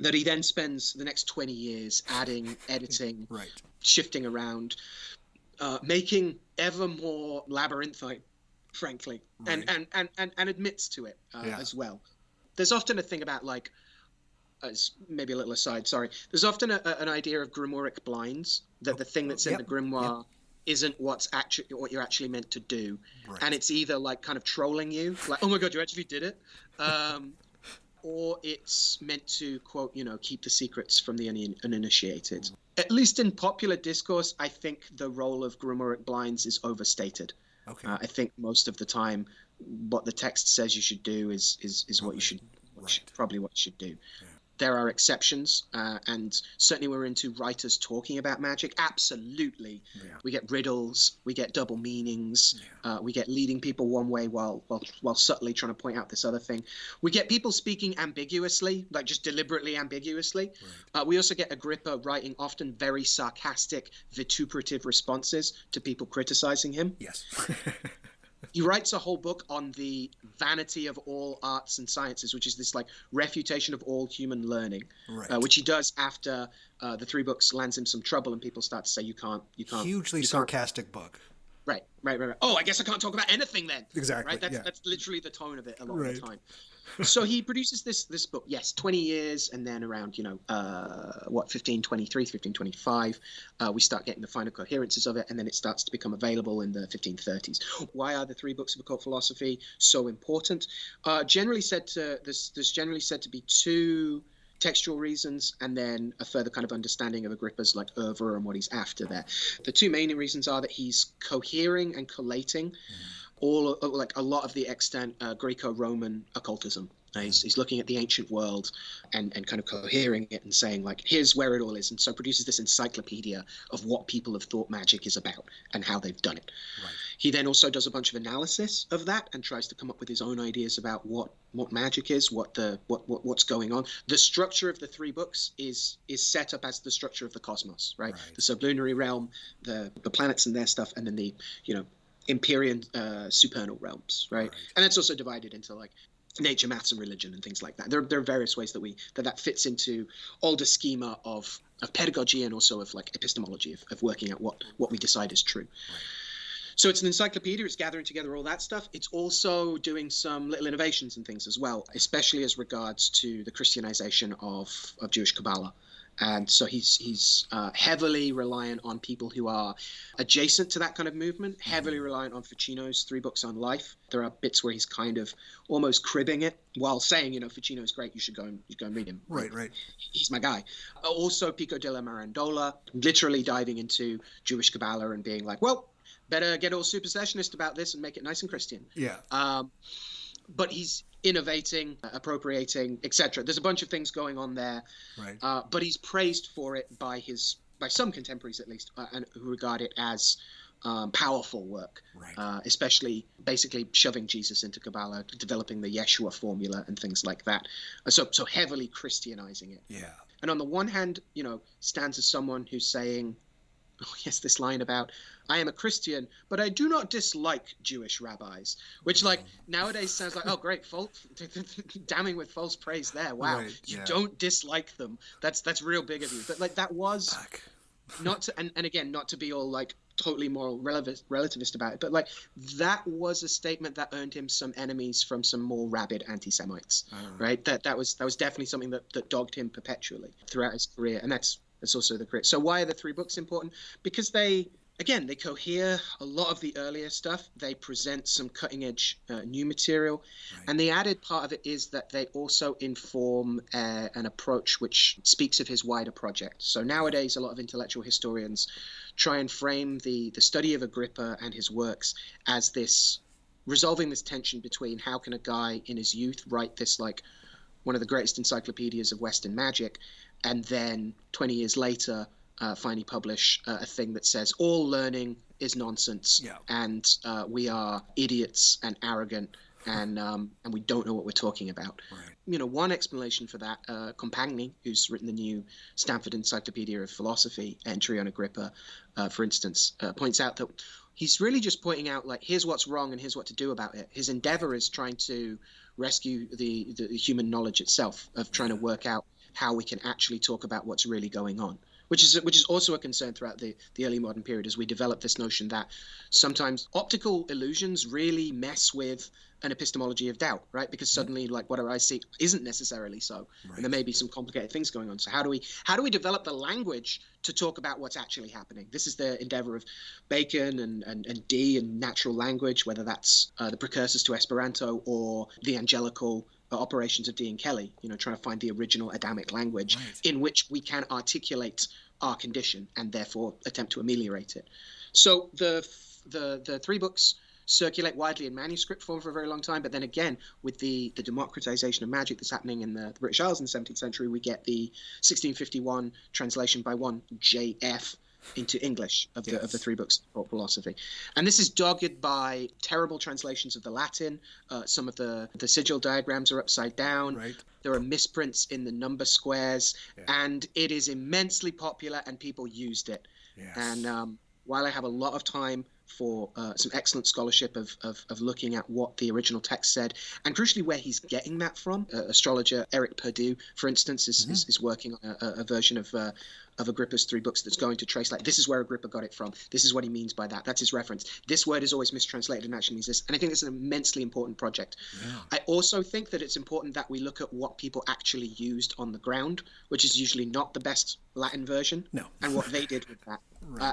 that he then spends the next 20 years adding, editing, shifting around, making ever more labyrinthine, frankly, and admits to it as well. There's often a thing about, like, as maybe a little aside, sorry, there's often an idea of grimoiric blinds, that the thing that's in the grimoire isn't what you're actually meant to do, and it's either like kind of trolling you, like, oh my god, you actually did it, or it's meant to, quote, keep the secrets from the uninitiated. At least in popular discourse, I think the role of grimoiric blinds is overstated. I think most of the time what the text says you should do is what you should, probably what you should do. There are exceptions, and certainly we're into writers talking about magic. Absolutely. We get riddles, we get double meanings, we get leading people one way while subtly trying to point out this other thing. We get people speaking ambiguously, like just deliberately ambiguously. We also get Agrippa writing often very sarcastic, vituperative responses to people criticizing him. He writes a whole book on the vanity of all arts and sciences, which is this like refutation of all human learning, which he does after the three books lands him some trouble, and people start to say you can't. Hugely sarcastic book. Right. Oh, I guess I can't talk about anything then. Exactly. Right. That's literally the tone of it a lot of the time. So he produces this book, 20 years, and then around 1523, 1525, we start getting the final coherences of it, and then it starts to become available in the 1530s. Why are the three books of occult philosophy so important? There's generally said to be two textual reasons, and then a further kind of understanding of Agrippa's like oeuvre and what he's after there. The two main reasons are that he's cohering and collating all, like, a lot of the extant Greco-Roman occultism. He's looking at the ancient world and kind of cohering it and saying, like, here's where it all is, and so produces this encyclopedia of what people have thought magic is about and how they've done it. He then also does a bunch of analysis of that and tries to come up with his own ideas about what magic is, what's going on. The structure of the three books is set up as the structure of the cosmos, right? The sublunary realm, the planets and their stuff, and then the Empyrean supernal realms, right? And that's also divided into like nature, maths, and religion and things like that. There are various ways that fits into older schema of pedagogy and also of like epistemology of working out what we decide is true. So it's an encyclopedia. It's gathering together all that stuff. It's also doing some little innovations and things as well, especially as regards to the Christianization of Jewish Kabbalah. And so he's heavily reliant on people who are adjacent to that kind of movement, heavily reliant on Ficino's three books on life. There are bits where he's kind of almost cribbing it while saying, Ficino's great, you should go and read him. Right. He's my guy. Also Pico della Mirandola, literally diving into Jewish Kabbalah and being like, well, better get all supersessionist about this and make it nice and Christian. Yeah. But he's innovating, appropriating, etc. There's a bunch of things going on there. Right. But he's praised for it by some contemporaries at least, and who regard it as powerful work, right. Especially basically shoving Jesus into Kabbalah, developing the Yeshua formula and things like that. So heavily Christianizing it. Yeah. And on the one hand, stands as someone who's saying, oh yes, this line about, I am a Christian, but I do not dislike Jewish rabbis, which nowadays sounds like, oh great, damning with false praise there. Wow, right, you don't dislike them. That's real big of you. But that was not to, and again, not to be all totally moral relativist about it, but that was a statement that earned him some enemies from some more rabid anti-Semites, right? That was definitely something that dogged him perpetually throughout his career, and that's also the career. So why are the 3 books important? Because they cohere a lot of the earlier stuff. They present some cutting-edge new material, and the added part of it is that they also inform an approach which speaks of his wider project. So nowadays, a lot of intellectual historians try and frame the study of Agrippa and his works as this resolving this tension between how can a guy in his youth write this one of the greatest encyclopedias of Western magic, and then 20 years later finally publish a thing that says all learning is nonsense, and we are idiots and arrogant, and we don't know what we're talking about. Right. One explanation for that, Compagni, who's written the new Stanford Encyclopedia of Philosophy entry on Agrippa, for instance, points out that he's really just pointing out here's what's wrong and here's what to do about it. His endeavor is trying to rescue the human knowledge itself, of trying to work out how we can actually talk about what's really going on, which is also a concern throughout the early modern period, as we develop this notion that sometimes optical illusions really mess with an epistemology of doubt, right? Because suddenly whatever I see isn't necessarily so, and there may be some complicated things going on. So how do we develop the language to talk about what's actually happening? This is the endeavor of Bacon and Dee and natural language, whether that's the precursors to Esperanto or the angelical operations of Dee and Kelly, trying to find the original Adamic language in which we can articulate our condition and therefore attempt to ameliorate it. So the 3 books circulate widely in manuscript form for a very long time, but then again, with the democratization of magic that's happening in the British Isles in the 17th century, we get the 1651 translation by one J.F. into English of the 3 books of philosophy. And this is dogged by terrible translations of the Latin. Some of the sigil diagrams are upside down. Right. There are misprints in the number squares, and it is immensely popular, and people used it. Yes. And while I have a lot of time for some excellent scholarship of looking at what the original text said, and crucially where he's getting that from, astrologer Eric Perdue, for instance, is working on a version of Agrippa's 3 books that's going to trace this is where Agrippa got it from, this is what he means by that, that's his reference, this word is always mistranslated and actually means this. And I think it's an immensely important project. I also think that it's important that we look at what people actually used on the ground, which is usually not the best Latin version, and what they did with that.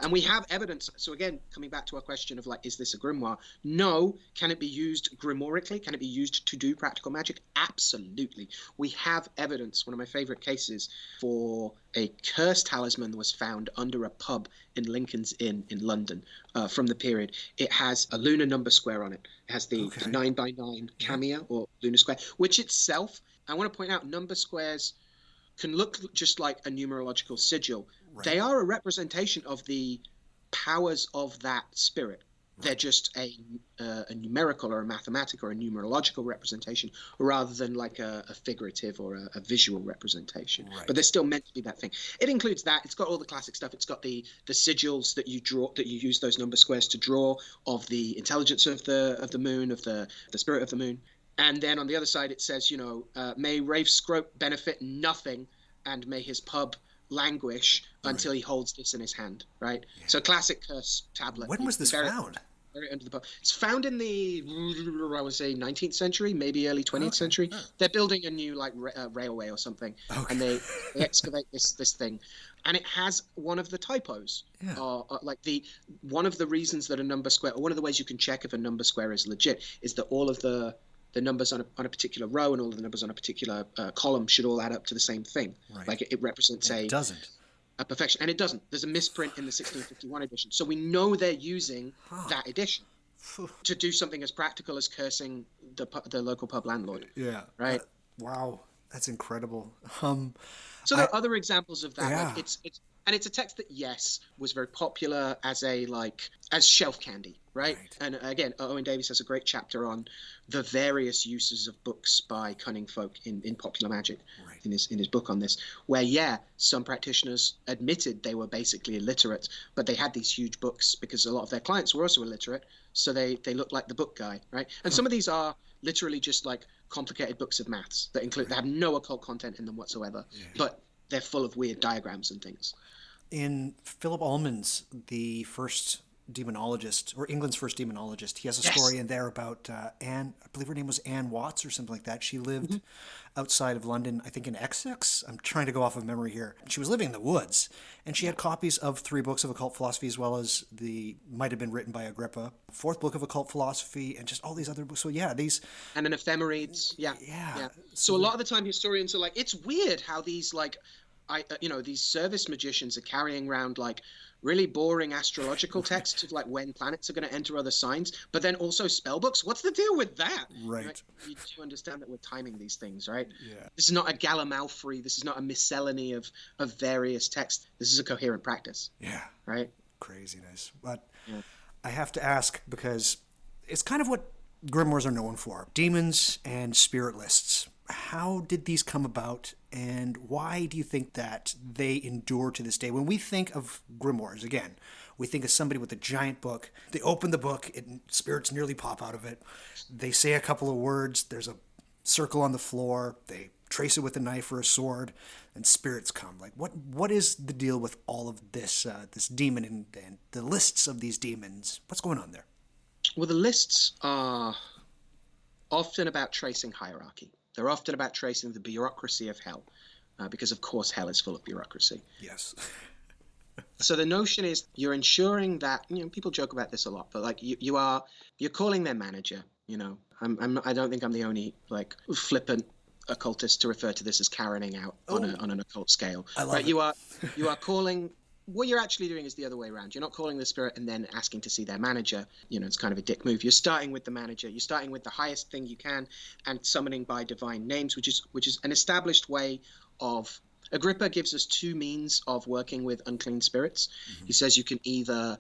And we have evidence. So again, coming back to our question of is this a grimoire? No. Can it be used grimoirically? Can it be used to do practical magic? Absolutely. We have evidence. One of my favorite cases for a curse talisman that was found under a pub in Lincoln's Inn in London from the period. It has a lunar number square on it. It has the 9x9 camea or lunar square, which itself, I want to point out, number squares can look just like a numerological sigil. Right. They are a representation of the powers of that spirit. Right. They're just a numerical or a mathematical or a numerological representation, rather than a figurative or a visual representation. Right. But they're still meant to be that thing. It includes that. It's got all the classic stuff. It's got the sigils that you draw, that you use those number squares to draw, of the intelligence of the moon, of the spirit of the moon. And then on the other side, it says, may Rafe Scrope benefit nothing, and may his pub languish until he holds this in his hand, right? Yeah. So classic curse tablet. When was this found? Under the pub. It's found in the, I would say, 19th century, maybe early 20th century. Oh. They're building a new railway or something, and they excavate this thing. And it has one of the typos, one of the reasons that a number square, or one of the ways you can check if a number square is legit, is that all of the numbers on a particular row and all of the numbers on a particular column should all add up to the same thing. Right. It represents it doesn't. a perfection, and it doesn't. There's a misprint in the 1651 edition, so we know they're using that edition to do something as practical as cursing the local pub landlord. Yeah. Right. Wow, that's incredible. So there are other examples of that. Yeah. Like it's a text that, yes, was very popular as as shelf candy, right? And again, Owen Davies has a great chapter on the various uses of books by cunning folk in popular magic, in his book on this, where some practitioners admitted they were basically illiterate, but they had these huge books because a lot of their clients were also illiterate, so they looked like the book guy, right? And some of these are literally just like complicated books of maths that have no occult content in them whatsoever, but they're full of weird diagrams and things. In Philip Ullman's The First Demonologist, or England's First Demonologist, he has a story in there about Anne, I believe her name was Anne Watts or something like that. She lived outside of London, I think in Essex. I'm trying to go off of memory here. She was living in the woods, and she had copies of 3 books of occult philosophy, as well as might have been written by Agrippa, 4th book of occult philosophy, and just all these other books. So these... And an ephemerides, yeah. So a lot of the time historians are like, it's weird how these these service magicians are carrying around like really boring astrological texts of like when planets are going to enter other signs, but then also spell books. What's the deal with that? Right. You do understand that we're timing these things, right? Yeah. This is not a Gallimaufry. This is not a miscellany of various texts. This is a coherent practice. Yeah. Right. Craziness. But I have to ask, because it's kind of what grimoires are known for: demons and spirit lists. How did these come about, and why do you think that they endure to this day? When we think of grimoires, again, we think of somebody with a giant book. They open the book, spirits nearly pop out of it. They say a couple of words, there's a circle on the floor, they trace it with a knife or a sword, and spirits come. Like, what is the deal with all of this demon and the lists of these demons? What's going on there? Well, the lists are often about tracing hierarchy. They're often about tracing the bureaucracy of hell, because, of course, hell is full of bureaucracy. Yes. So the notion is you're ensuring that, people joke about this a lot, but like you're calling their manager. I don't think I'm the only like flippant occultist to refer to this as carrying out on an occult scale. I love it. You are calling. What you're actually doing is the other way around. You're not calling the spirit and then asking to see their manager. It's kind of a dick move. You're starting with the manager. You're starting with the highest thing you can and summoning by divine names, which is an established way of... Agrippa gives us 2 means of working with unclean spirits. Mm-hmm. He says you can either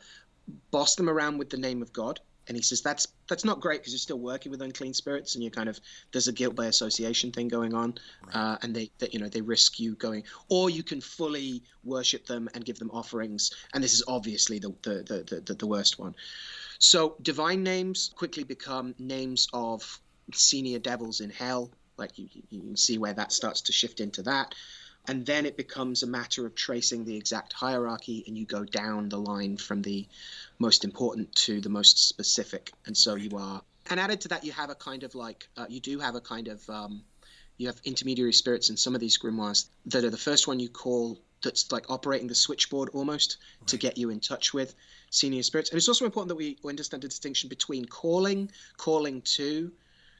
boss them around with the name of God, and he says that's not great because you're still working with unclean spirits, and you're kind of, there's a guilt by association thing going on, right. And they risk you going, or you can fully worship them and give them offerings, and this is obviously the worst one. So divine names quickly become names of senior devils in hell. Like you can see where that starts to shift into that. And then it becomes a matter of tracing the exact hierarchy, and you go down the line from the most important to the most specific. And so you are, and added to that, you have a kind of like, you have intermediary spirits in some of these grimoires that are the first one you call, that's like operating the switchboard almost, right, to get you in touch with senior spirits. And it's also important that we understand the distinction between calling to,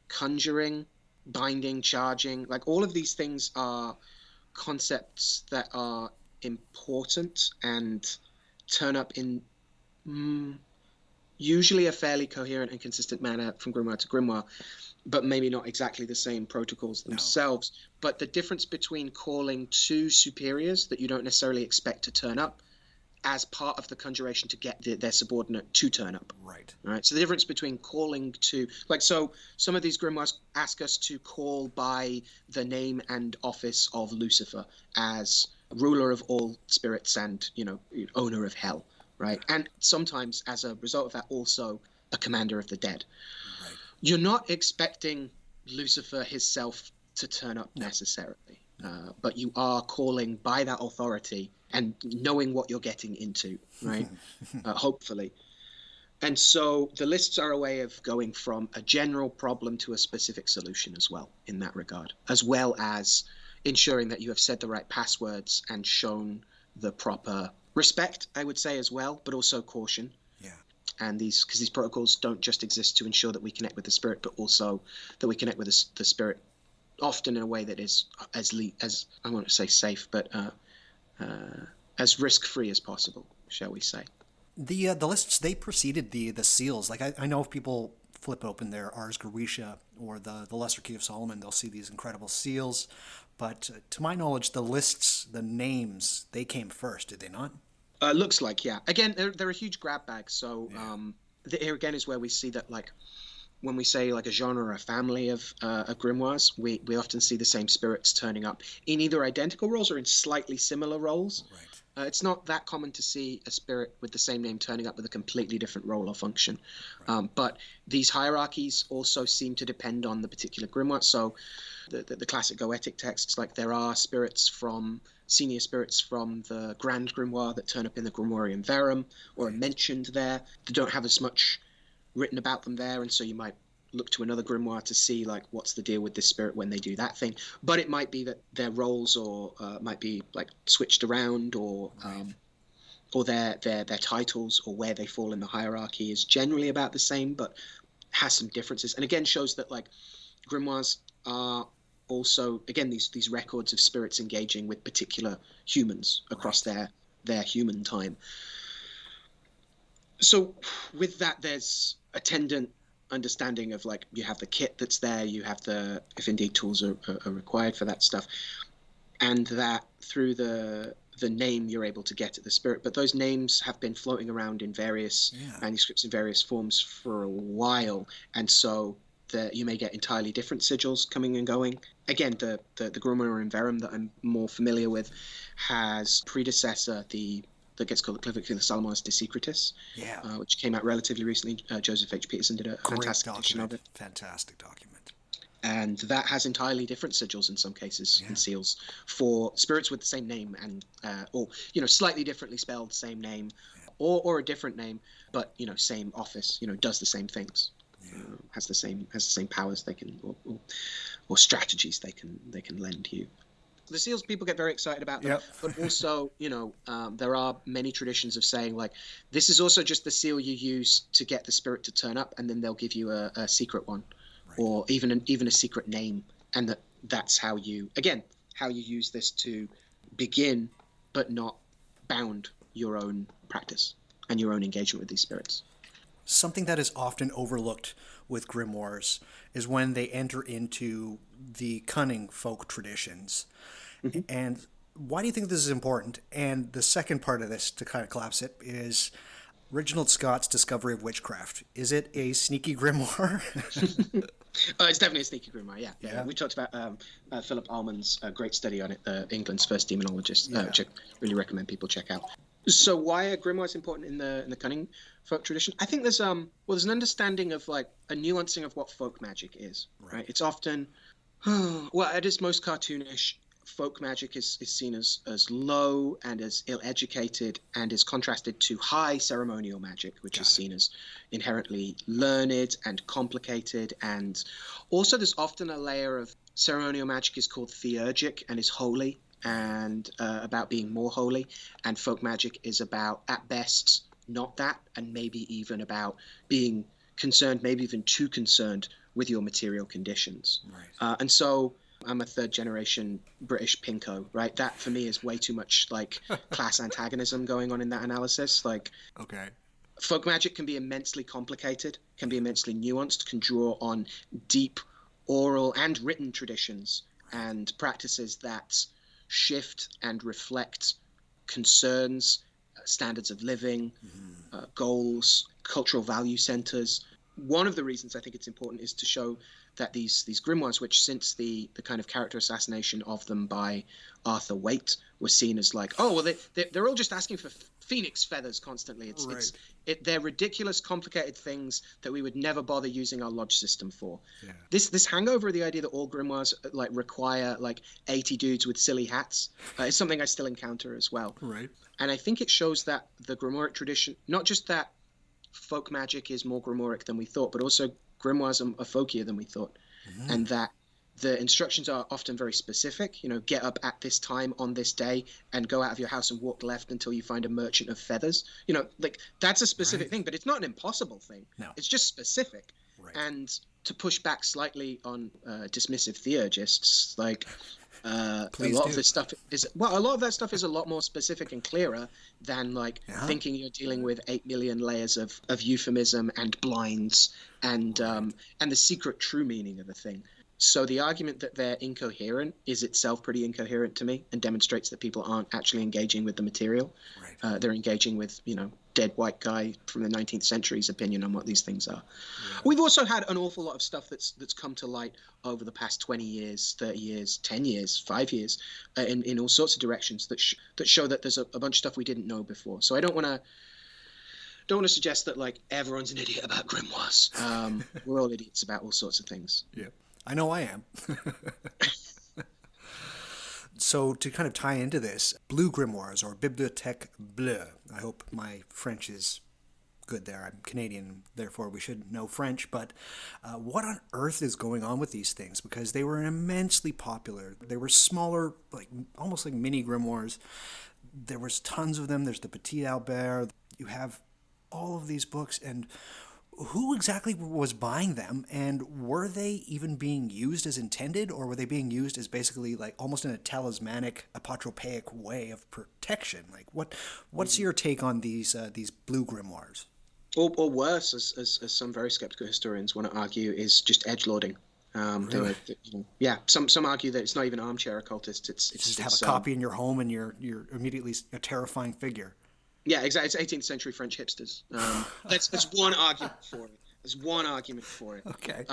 conjuring, binding, charging. Like all of these things are concepts that are important and turn up in usually a fairly coherent and consistent manner from grimoire to grimoire, but maybe not exactly the same protocols themselves. No. But the difference between calling to superiors that you don't necessarily expect to turn up as part of the conjuration to get their subordinate to turn up. Right. So the difference between calling to, like, so some of these grimoires ask us to call by the name and office of Lucifer as ruler of all spirits and, owner of hell, right? And sometimes as a result of that, also a commander of the dead. Right. You're not expecting Lucifer himself to turn up necessarily, but you are calling by that authority and knowing what you're getting into, right? Hopefully. And so the lists are a way of going from a general problem to a specific solution as well in that regard, as well as ensuring that you have said the right passwords and shown the proper respect, I would say, as well, but also caution. Yeah. And because these protocols don't just exist to ensure that we connect with the spirit, but also that we connect with the spirit often in a way that is as I won't say safe, but as risk-free as possible, shall we say. The lists, they preceded the seals. Like I know if people flip open their Ars Grimoire or the Lesser Key of Solomon, they'll see these incredible seals. But to my knowledge, the lists, the names, they came first, did they not? Looks like, yeah. Again, they're a huge grab bag. So here again is where we see that, like, when we say like a genre or a family of grimoires, we often see the same spirits turning up in either identical roles or in slightly similar roles. Right. It's not that common to see a spirit with the same name turning up with a completely different role or function. Right. But these hierarchies also seem to depend on the particular grimoire. So the classic Goetic texts, like there are senior spirits from the Grand Grimoire that turn up in the Grimoire Verum or are mentioned there. They don't have as much written about them there, and so you might look to another grimoire to see like what's the deal with this spirit when they do that thing. But it might be that their roles or might be like switched around, or their titles or where they fall in the hierarchy is generally about the same, but has some differences. And again, shows that like grimoires are also, again, these records of spirits engaging with particular humans across their human time. So with that, there's attendant understanding of like you have the kit that's there, you have if indeed tools are required for that stuff, and that through the name you're able to get at the spirit. But those names have been floating around in various manuscripts in various forms for a while, and so you may get entirely different sigils coming and going. Again, the Grimoire Verum that I'm more familiar with has predecessor, that gets called the Clivification de Secretis, which came out relatively recently. Joseph H. Peterson did a fantastic edition of it. Fantastic document. And that has entirely different sigils in some cases and seals for spirits with the same name and or slightly differently spelled same name, or a different name, but same office. Does the same things. Has the same powers they can or strategies they can lend you. The seals, people get very excited about them, but also, there are many traditions of saying like, this is also just the seal you use to get the spirit to turn up, and then they'll give you a secret one, or even a secret name, and that's how you use this to begin, but not bound your own practice and your own engagement with these spirits. Something that is often overlooked with grimoires is when they enter into the cunning folk traditions. Mm-hmm. And why do you think this is important? And the second part of this, to kind of collapse it, is Reginald Scott's discovery of witchcraft. Is it a sneaky grimoire? It's definitely a sneaky grimoire, yeah. We talked about Philip Allman's great study on it, England's First Demonologist, which I really recommend people check out. So why are grimoires important in the cunning folk tradition? I think there's an understanding of like a nuancing of what folk magic is, right? It's often, at its most cartoonish, folk magic is seen as low and as ill-educated, and is contrasted to high ceremonial magic, which is seen as inherently learned and complicated. And also there's often a layer of ceremonial magic is called theurgic and is holy, and about being more holy, and folk magic is about, at best, not that, and maybe even about being concerned, maybe even too concerned with your material conditions. And so I'm a third generation British pinko, right? That for me is way too much like class antagonism going on in that analysis. Like, folk magic can be immensely complicated, can be immensely nuanced, can draw on deep oral and written traditions and practices that shift and reflect concerns, standards of living, goals, cultural value centers. One of the reasons I think it's important is to show that these grimoires, which since the kind of character assassination of them by Arthur Waite were seen as like, they're all just asking for phoenix feathers constantly. They're ridiculous, complicated things that we would never bother using our lodge system for. This hangover of the idea that all grimoires like require like 80 dudes with silly hats is something I still encounter as well. And I think it shows that the grimoire tradition, not just that folk magic is more grimoiric than we thought, but also grimoires are folkier than we thought, and that the instructions are often very specific. Get up at this time on this day and go out of your house and walk left until you find a merchant of feathers. Like that's a specific thing, but it's not an impossible thing. No. It's just specific. And to push back slightly on dismissive theurgists, like a Please lot do. of this stuff is a lot of that stuff is a lot more specific and clearer than like thinking you're dealing with 8 million layers of euphemism and blinds and the secret true meaning of a thing. So the argument that they're incoherent is itself pretty incoherent to me and demonstrates that people aren't actually engaging with the material. Right. They're engaging with, dead white guy from the 19th century's opinion on what these things are. Yeah. We've also had an awful lot of stuff that's come to light over the past 20 years, 30 years, 10 years, 5 years, in all sorts of directions that show that there's a bunch of stuff we didn't know before. So I don't want to suggest that like everyone's an idiot about grimoires. We're all idiots about all sorts of things. Yeah, I know I am. So to kind of tie into this, blue grimoires or Bibliothèque Bleue, I hope my French is good there. I'm Canadian, therefore we should know French, but what on earth is going on with these things? Because they were immensely popular. They were smaller, like almost like mini grimoires. There was tons of them. There's the Petit Albert. You have all of these books, and who exactly was buying them, and were they even being used as intended, or were they being used as basically like almost in a talismanic, apotropaic way of protection? Like what's your take on these blue grimoires? Or worse, as some very skeptical historians want to argue, is just edgelording. Really? Some argue that it's not even armchair occultists. It's just have a copy in your home, and you're immediately a terrifying figure. Yeah, exactly. It's 18th century French hipsters. That's one argument for it. There's one argument for it. Okay.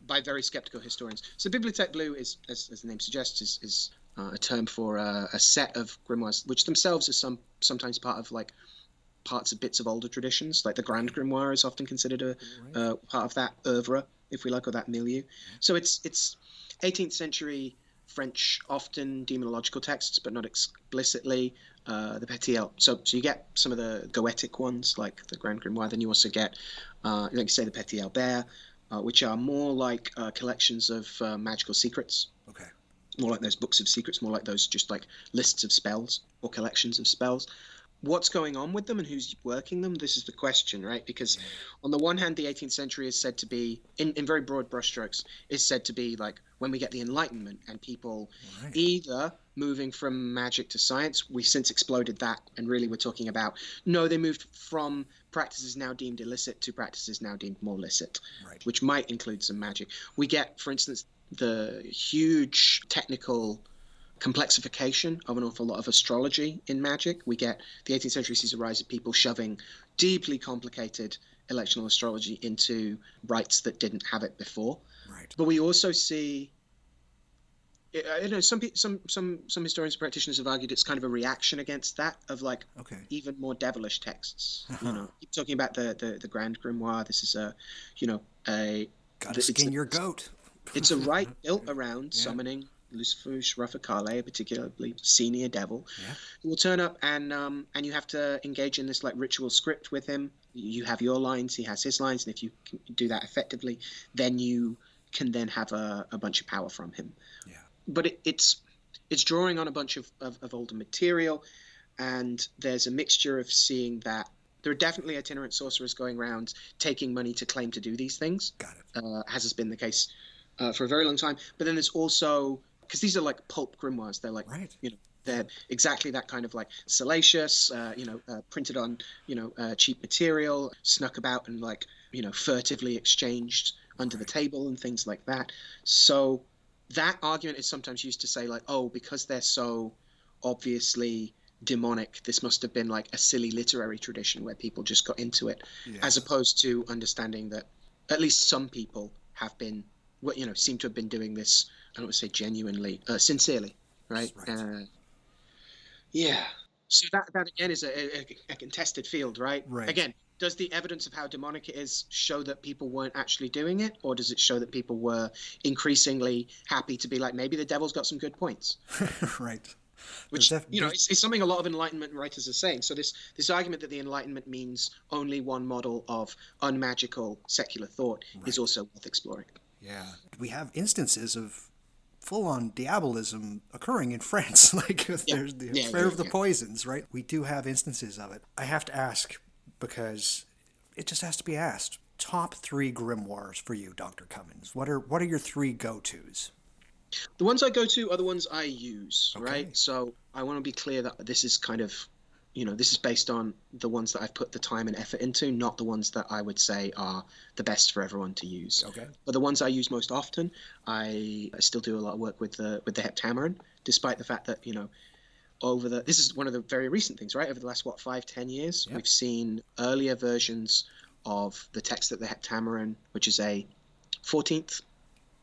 By very skeptical historians. So Bibliothèque Bleue is, as the name suggests, is a term for a set of grimoires, which themselves are sometimes part of like bits of older traditions. Like the Grand Grimoire is often considered a part of that oeuvre, if we like, or that milieu. So it's 18th century French, often demonological texts, but not explicitly. The Petit L. So you get some of the Goetic ones, like the Grand Grimoire. Then you also get, like you say, the Petit Albert, which are more like collections of magical secrets. Okay. More like those books of secrets, more like those just like lists of spells or collections of spells. What's going on with them and who's working them? This is the question, right? Because on the one hand, the 18th century is said to be, in very broad brushstrokes, is said to be like when we get the Enlightenment and people either moving from magic to science. We've since exploded that, and really we're talking about, no, they moved from practices now deemed illicit to practices now deemed more licit, which might include some magic. We get, for instance, the huge technical complexification of an awful lot of astrology in magic. We get the 18th century sees a rise of people shoving deeply complicated electional astrology into rites that didn't have it before. Right. But we also see, some historians and practitioners have argued it's kind of a reaction against that of like even more devilish texts. Keep talking about the Grand Grimoire. This is gotta skin your goat. It's a rite built around summoning Lucifer's Ruficale, a particularly senior devil, who will turn up and you have to engage in this like ritual script with him. You have your lines, he has his lines, and if you can do that effectively, then you can then have a bunch of power from him. Yeah. But it's drawing on a bunch of older material, and there's a mixture of seeing that there are definitely itinerant sorcerers going around taking money to claim to do these things. Got it. As has been the case for a very long time. But then there's also, because these are like pulp grimoires, they're like, they're exactly that kind of like salacious, printed on, cheap material, snuck about and like, furtively exchanged under the table and things like that. So that argument is sometimes used to say like, oh, because they're so obviously demonic, this must have been like a silly literary tradition where people just got into it, as opposed to understanding that at least some people have been, seem to have been doing this, I don't want to say genuinely, sincerely, right? So that again is a contested field, right? Again, does the evidence of how demonic it is show that people weren't actually doing it, or does it show that people were increasingly happy to be like, maybe the devil's got some good points? Right. Which, it's something a lot of Enlightenment writers are saying. So this argument that the Enlightenment means only one model of unmagical secular thought is also worth exploring. Yeah. We have instances of full-on diabolism occurring in France. Like there's the affair of the poisons, right? We do have instances of it. I have to ask, because it just has to be asked. top 3 grimoires for you, Dr. Cummins? What are your 3 go-tos? The ones I go to are the ones I use, Okay. right? So I want to be clear that this is kind of, this is based on the ones that I've put the time and effort into, not the ones that I would say are the best for everyone to use. Okay. But the ones I use most often, I still do a lot of work with the Heptameron, despite the fact that, this is one of the very recent things, right? Over the last, 5-10 years, Yep. we've seen earlier versions of the text of the Heptameron, which is a 14th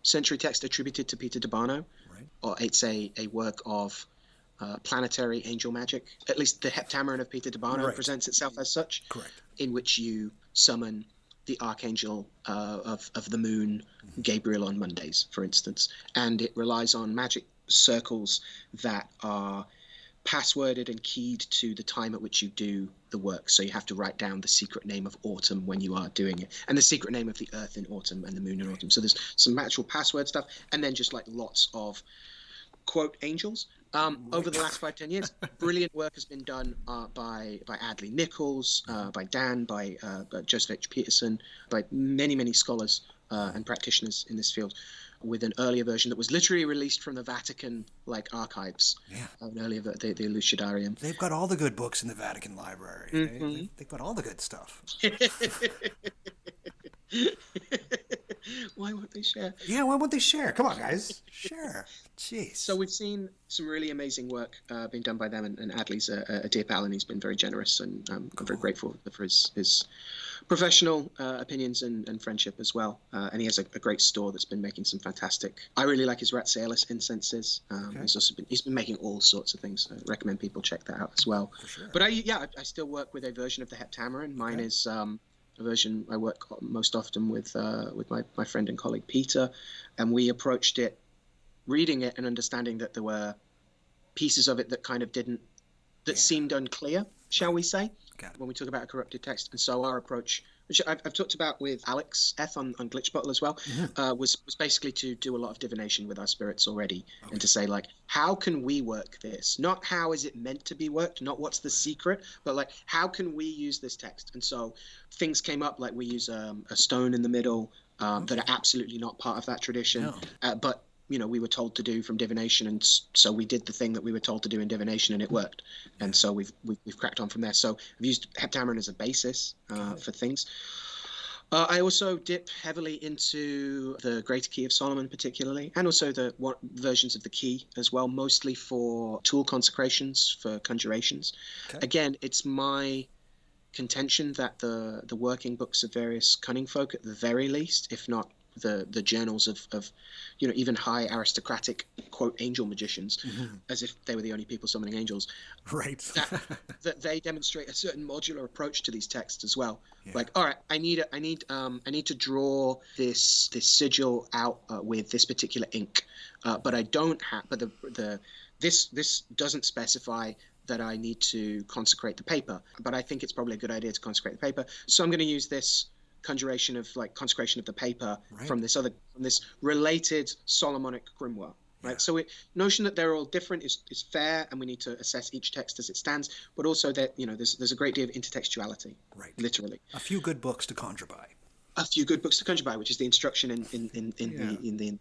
century text attributed to Peter d'Abano, Right. or it's a work of planetary angel magic. At least the Heptameron of Peter d'Abano Right. presents itself as such. Correct. In which you summon the archangel of the moon, Gabriel, on Mondays, for instance, and it relies on magic circles that are passworded and keyed to the time at which you do the work. So you have to write down the secret name of autumn when you are doing it, and the secret name of the earth in autumn and the moon in autumn. So there's some actual password stuff, and then just like lots of quote angels. Over the last 5-10 years, brilliant work has been done by Adley Nichols, by Dan, by Joseph H. Peterson, by many scholars and practitioners in this field, with an earlier version that was literally released from the Vatican archives. Yeah. An earlier the Lucidarium. They've got all the good books in the Vatican Library. Mm-hmm. They've got all the good stuff. Why won't they share? Yeah, why won't they share? Come on, guys. Share. Jeez. So we've seen some really amazing work being done by them, and Adley's a dear pal, and he's been very generous, and I'm very grateful for his professional opinions and friendship as well. And he has a great store that's been making some fantastic. I really like his Ratsalis incenses. Okay. He's been making all sorts of things. I recommend people check that out as well. For sure. But I still work with a version of the Heptameron. Mine is a version I work most often with my friend and colleague Peter, and we approached it, reading it and understanding that there were pieces of it that kind of seemed unclear, shall we say, when we talk about a corrupted text. And so our approach, which I've talked about with Alex Eth on Glitchbottle as well, was basically to do a lot of divination with our spirits already, and to say, like, how can we work this? Not how is it meant to be worked, not what's the secret, but like, how can we use this text? And so things came up, like we use a stone in the middle that are absolutely not part of that tradition, but we were told to do from divination, and so we did the thing that we were told to do in divination, and it worked. And so we've cracked on from there. So I've used Heptameron as a basis for things. I also dip heavily into the Greater Key of Solomon, particularly, and also the versions of the Key as well, mostly for tool consecrations, for conjurations. Okay. Again, it's my contention that the working books of various cunning folk, at the very least, if not the journals of even high aristocratic quote angel magicians, as if they were the only people summoning angels, right? that they demonstrate a certain modular approach to these texts as well. Like, all right, I need to draw this sigil out with this particular ink, but I don't have. But this doesn't specify that I need to consecrate the paper, but I think it's probably a good idea to consecrate the paper, so I'm going to use this conjuration of consecration of the paper from this related Solomonic grimoire, right? So notion that they're all different is fair, and we need to assess each text as it stands, but also that there's a great deal of intertextuality, right? Literally, a few good books to conjure by. A few good books to conjure by, which is the instruction in the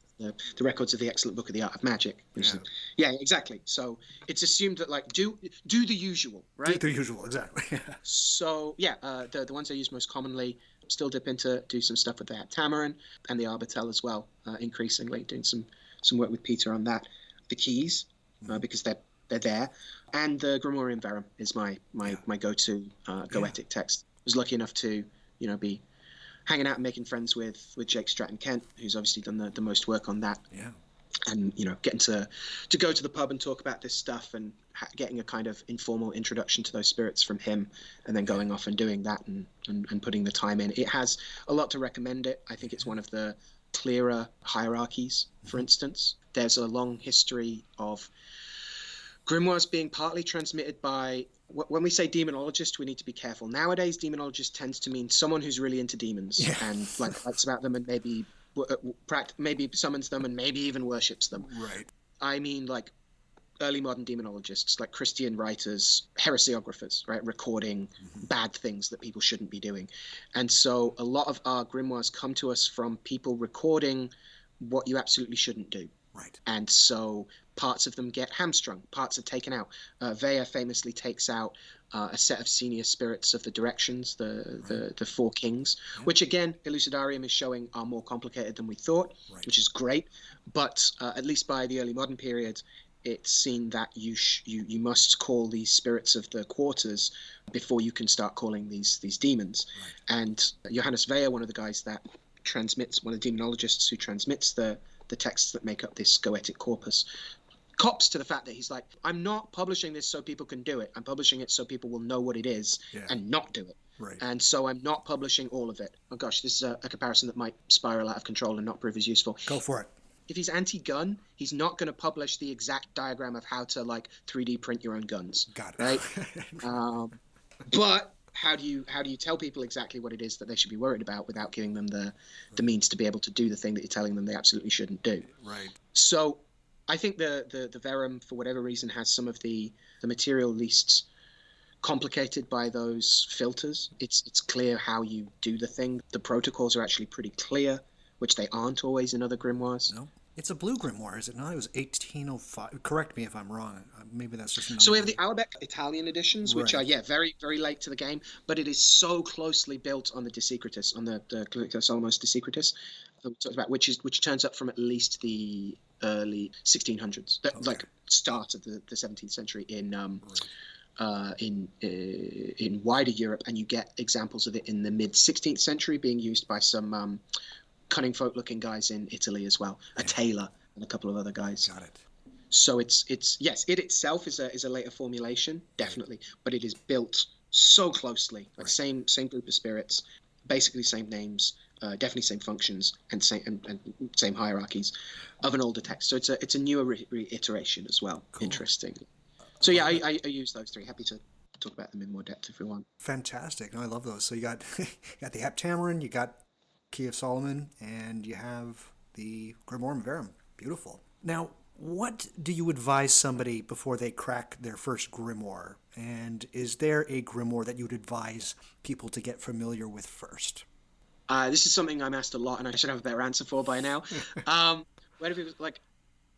records of the excellent book of the Art of Magic. Exactly. So it's assumed that do the usual, right? Do the usual, exactly. So the ones I use most commonly, still dip into do some stuff with the Heptameron and the Arbitel as well, increasingly doing some work with Peter on that. The keys, because they're there, and the Grimoire Verum is my go-to goetic text. I was lucky enough to be hanging out and making friends with Jake Stratton Kent, who's obviously done the most work on that. Yeah. And getting to go to the pub and talk about this stuff, and getting a kind of informal introduction to those spirits from him, and then going off and doing that and putting the time in. It has a lot to recommend it. I think it's one of the clearer hierarchies, for instance. There's a long history of grimoires being partly transmitted by, when we say demonologist, we need to be careful. Nowadays, demonologist tends to mean someone who's really into demons and writes about them, and maybe summons them, and maybe even worships them. Right. I mean, early modern demonologists, like Christian writers, heresiographers, right, recording bad things that people shouldn't be doing. And so a lot of our grimoires come to us from people recording what you absolutely shouldn't do. Right. And so parts of them get hamstrung, parts are taken out. Vea famously takes out a set of senior spirits of the directions, the four kings, which again, Elucidarium is showing are more complicated than we thought, which is great. But at least by the early modern period, it's seen that you must call these spirits of the quarters before you can start calling these demons. And Johannes Vea, one of the guys that transmits, one of the demonologists who transmits the texts that make up this goetic corpus, cops to the fact that he's like, I'm not publishing this so people can do it. I'm publishing it so people will know what it is and not do it. Right. And so I'm not publishing all of it. Oh gosh, this is a comparison that might spiral out of control and not prove as useful. Go for it. If he's anti-gun, he's not going to publish the exact diagram of how to like 3D print your own guns. Got it. Right? But how do you tell people exactly what it is that they should be worried about without giving them the means to be able to do the thing that you're telling them they absolutely shouldn't do? Right. So I think the Verum, for whatever reason, has some of the material least complicated by those filters. It's clear how you do the thing. The protocols are actually pretty clear, which they aren't always in other grimoires. No. It's a blue grimoire, is it not? It was 1805. Correct me if I'm wrong. Maybe that's just a number. So we have the Auerbeck Italian editions, which are, very, very late to the game, but it is so closely built on the De Secretis, on the Solomos De Secretis, that we talked about, which turns up from at least the early 1600s, like start of the 17th century in wider Europe, and you get examples of it in the mid 16th century being used by some cunning folk-looking guys in Italy as well, a tailor and a couple of other guys. Got it. So it's yes, it itself is a later formulation, definitely, but it is built so closely, like same group of spirits, basically same names, definitely same functions, and same hierarchies of an older text. So it's a newer reiteration as well. Cool. Interesting. So yeah, I use those three. Happy to talk about them in more depth if we want. Fantastic. No, I love those. So you got the Heptameron, you got Key of Solomon, and you have the Grimoire Verum. Beautiful. Now, what do you advise somebody before they crack their first grimoire? And is there a grimoire that you would advise people to get familiar with first? This is something I'm asked a lot, and I should have a better answer for by now. Where people like,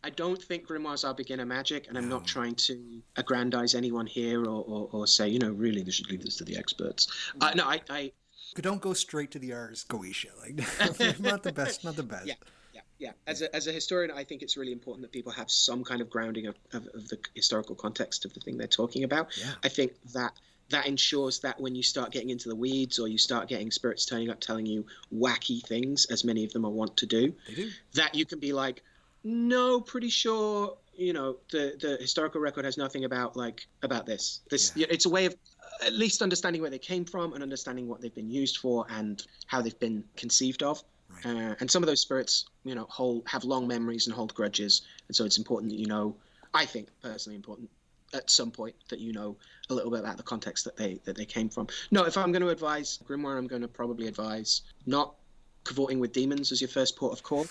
I don't think grimoires are beginner magic, and I'm not trying to aggrandize anyone here or say, really, they should leave this to the experts. No, I don't go straight to the Ars Goetia. Like, not the best. Yeah. As a historian, I think it's really important that people have some kind of grounding of the historical context of the thing they're talking about. Yeah. I think that ensures that when you start getting into the weeds or you start getting spirits turning up telling you wacky things, as many of them are wont to do, that you can be like, no, pretty sure, the historical record has nothing about this. It's a way of at least understanding where they came from and understanding what they've been used for and how they've been conceived of. Right. And some of those spirits, have long memories and hold grudges. And so it's important that I think personally important at some point that a little bit about the context that they came from. No, if I'm going to advise grimoire, I'm going to probably advise not cavorting with demons as your first port of call.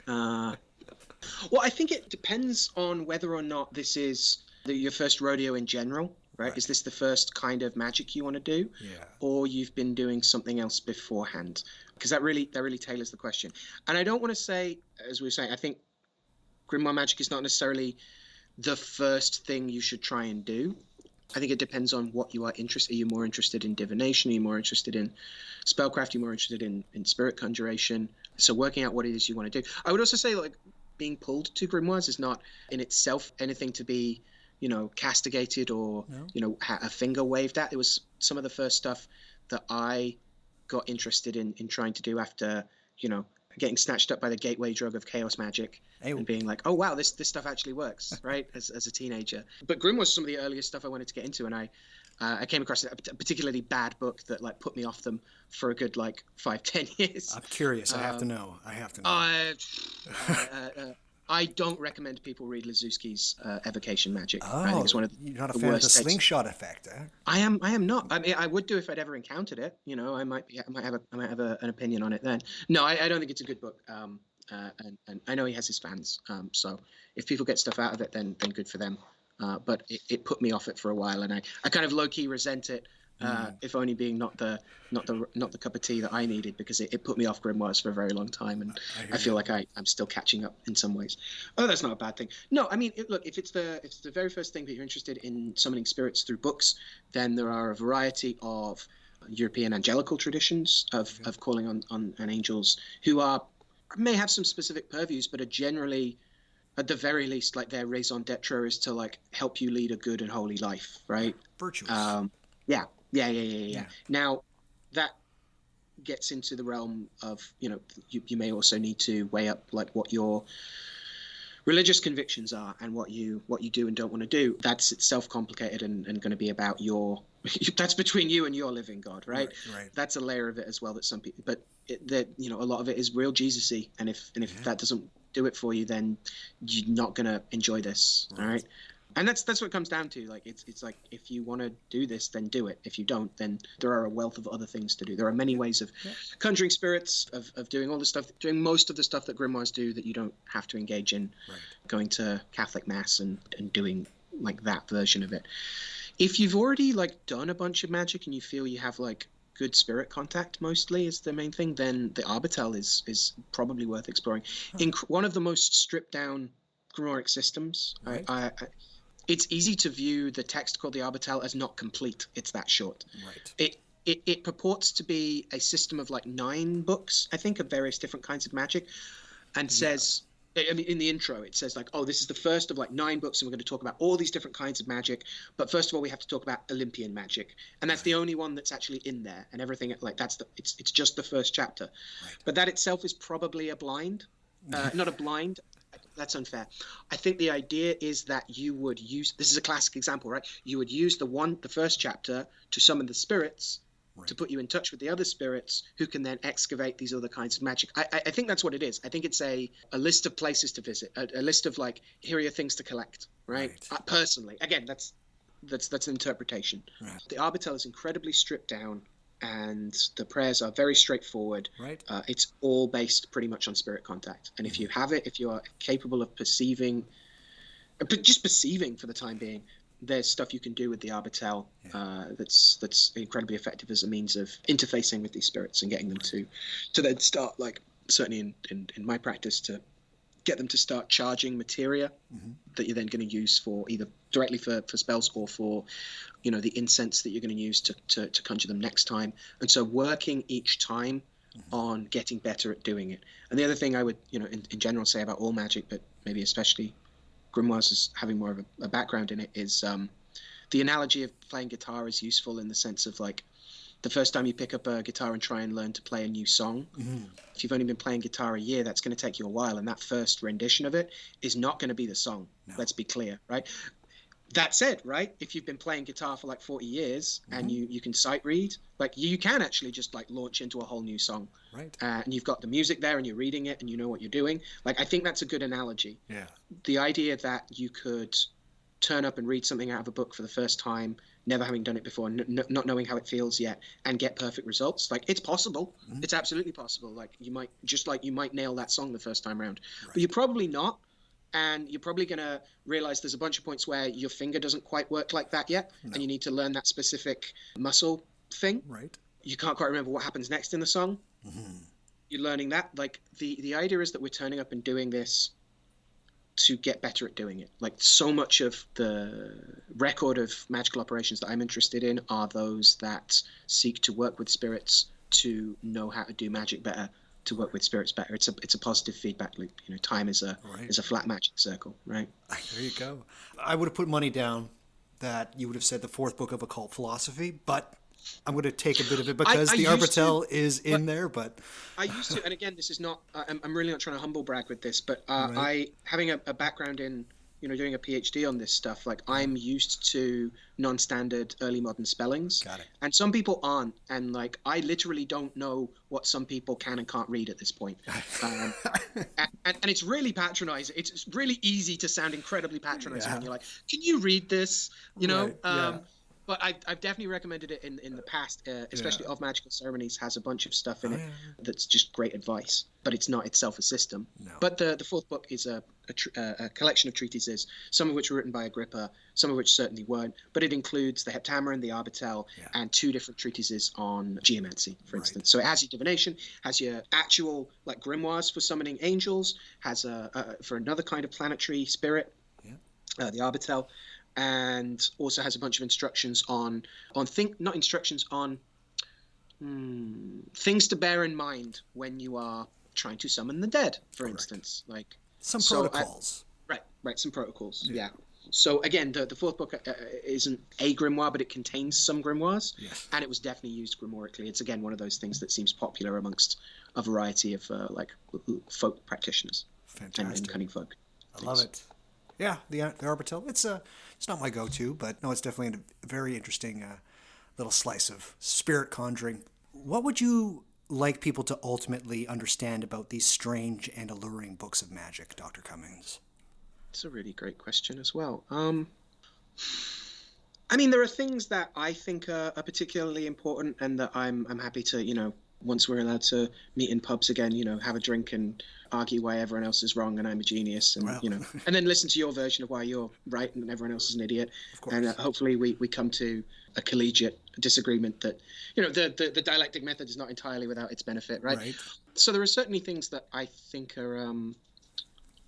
Well, I think it depends on whether or not this is your first rodeo in general. Right? Is this the first kind of magic you want to do? Yeah. Or you've been doing something else beforehand? Because that really tailors the question. And I don't want to say, as we were saying, I think grimoire magic is not necessarily the first thing you should try and do. I think it depends on what you are interested in. Are you more interested in divination? Are you more interested in spellcraft? Are you more interested in spirit conjuration? So working out what it is you want to do. I would also say, like, being pulled to grimoires is not in itself anything to be castigated or, a finger waved at. It was some of the first stuff that I got interested in trying to do after, getting snatched up by the gateway drug of chaos magic and being like, oh, wow, this stuff actually works, right, as a teenager. But Grimoire was some of the earliest stuff I wanted to get into, and I came across a particularly bad book that, put me off them for a good, 5-10 years. I'm curious. I have to know. I don't recommend people read Liszewski's Evocation Magic. Oh, I think it's one of you're not a fan of the slingshot effect, eh? I am not. I mean, I would do if I'd ever encountered it. I might have an opinion on it then. No, I don't think it's a good book. and I know he has his fans. So if people get stuff out of it, then good for them. But it put me off it for a while, and I kind of low key resent it. If only being not the cup of tea that I needed, because it put me off grimoires for a very long time, and I feel like I'm still catching up in some ways. Oh, that's not a bad thing. No, I mean, look, if it's the very first thing that you're interested in summoning spirits through books, then there are a variety of European angelical traditions of calling on angels who may have some specific purviews, but are generally, at the very least, like their raison d'etre is to like help you lead a good and holy life, right? Virtuous. Yeah. Now, that gets into the realm of, you may also need to weigh up like what your religious convictions are and what you do and don't want to do. That's itself complicated and going to be about that's between you and your living God, right? Right. That's a layer of it as well that some people, but a lot of it is real Jesus-y, and if that doesn't do it for you, then you're not going to enjoy this, all right? And that's what it comes down to. Like it's like, if you want to do this, then do it. If you don't, then there are a wealth of other things to do. There are many ways of conjuring spirits, of doing all the stuff, doing most of the stuff that grimoires do that you don't have to engage in. Right. Going to Catholic Mass and doing like that version of it. If you've already like done a bunch of magic and you feel you have like good spirit contact, mostly is the main thing, then the Arbitel is probably worth exploring. In one of the most stripped down grimoire systems, right. It's easy to view the text called the Arbitel as not complete. It's that short. Right. It purports to be a system of like 9 books, I think, of various different kinds of magic, and says, I mean, in the intro, it says like, oh, this is the first of like 9 books, and we're going to talk about all these different kinds of magic. But first of all, we have to talk about Olympian magic, and that's the only one that's actually in there. And everything like it's just the first chapter. Right. But that itself is probably a blind, not a blind. That's unfair. I think the idea is that you would use, this is a classic example, right? You would use the first chapter to summon the spirits, to put you in touch with the other spirits who can then excavate these other kinds of magic. I think that's what it is. I think it's a list of places to visit, a list of like, here are your things to collect, right? Personally, again, that's an interpretation. Right. The Arbitel is incredibly stripped down, and the prayers are very straightforward. Right. It's all based pretty much on spirit contact. And if you have it, if you are capable of perceiving, but just perceiving for the time being, there's stuff you can do with the Arbitel that's incredibly effective as a means of interfacing with these spirits and getting them to then start, like, certainly in my practice, to get them to start charging materia that you're then going to use for either directly for spells or for, the incense that you're going to use to conjure them next time. And so working each time on getting better at doing it. And the other thing I would, in general say about all magic, but maybe especially grimoires as having more of a background in it, is the analogy of playing guitar is useful in the sense of, like, the first time you pick up a guitar and try and learn to play a new song, if you've only been playing guitar a year, that's going to take you a while. And that first rendition of it is not going to be the song. No. Let's be clear, right? That said, right, if you've been playing guitar for like 40 years and you can sight read, like, you can actually just like launch into a whole new song. Right. And you've got the music there and you're reading it and you know what you're doing. Like, I think that's a good analogy. Yeah. The idea that you could turn up and read something out of a book for the first time, never having done it before, not knowing how it feels yet, and get perfect results. Like, it's possible. It's absolutely possible. Like, you might nail that song the first time around, but you're probably not. And you're probably going to realize there's a bunch of points where your finger doesn't quite work like that yet. No. And you need to learn that specific muscle thing. Right. You can't quite remember what happens next in the song. You're learning that. Like, the idea is that we're turning up and doing this to get better at doing it. Like, so much of the record of magical operations that I'm interested in are those that seek to work with spirits to know how to do magic better, to work with spirits better. It's a positive feedback loop. Time is a flat magic circle, right? There you go. I would have put money down that you would have said the 4th book of occult philosophy, but I'm going to take a bit of it because the Arbitel is in there. But I used to, and again, this is not. I'm really not trying to humble brag with this, but I, having a background in doing a PhD on this stuff, like, I'm used to non-standard early modern spellings. Got it. And some people aren't, and like, I literally don't know what some people can and can't read at this point. And it's really patronizing. It's really easy to sound incredibly patronizing when you're like, can you read this? But I've definitely recommended it in the past, especially of Magical Ceremonies has a bunch of stuff in it that's just great advice, but it's not itself a system. No. But the fourth book is a collection of treatises, some of which were written by Agrippa, some of which certainly weren't, but it includes the Heptameron, the Arbitel, and 2 different treatises on geomancy, for instance. So it has your divination, has your actual like grimoires for summoning angels, has for another kind of planetary spirit, the Arbitel, and also has a bunch of instructions on things to bear in mind when you are trying to summon the dead, for instance, like some protocols. Right, some protocols. Yeah. So again, the fourth book isn't a grimoire, but it contains some grimoires, and it was definitely used grimoirically. It's again one of those things that seems popular amongst a variety of like folk practitioners. Fantastic. And cunning folk. I love it. Yeah, the Arbitel. It's not my go-to, but no, it's definitely a very interesting little slice of spirit conjuring. What would you like people to ultimately understand about these strange and alluring books of magic, Dr. Cummings? It's a really great question as well. I mean, there are things that I think are particularly important, and that I'm happy to, once we're allowed to meet in pubs again, have a drink and argue why everyone else is wrong and I'm a genius, and and then listen to your version of why you're right and everyone else is an idiot. Of course. And hopefully we come to a collegiate disagreement that the dialectic method is not entirely without its benefit, right? So there are certainly things that I think are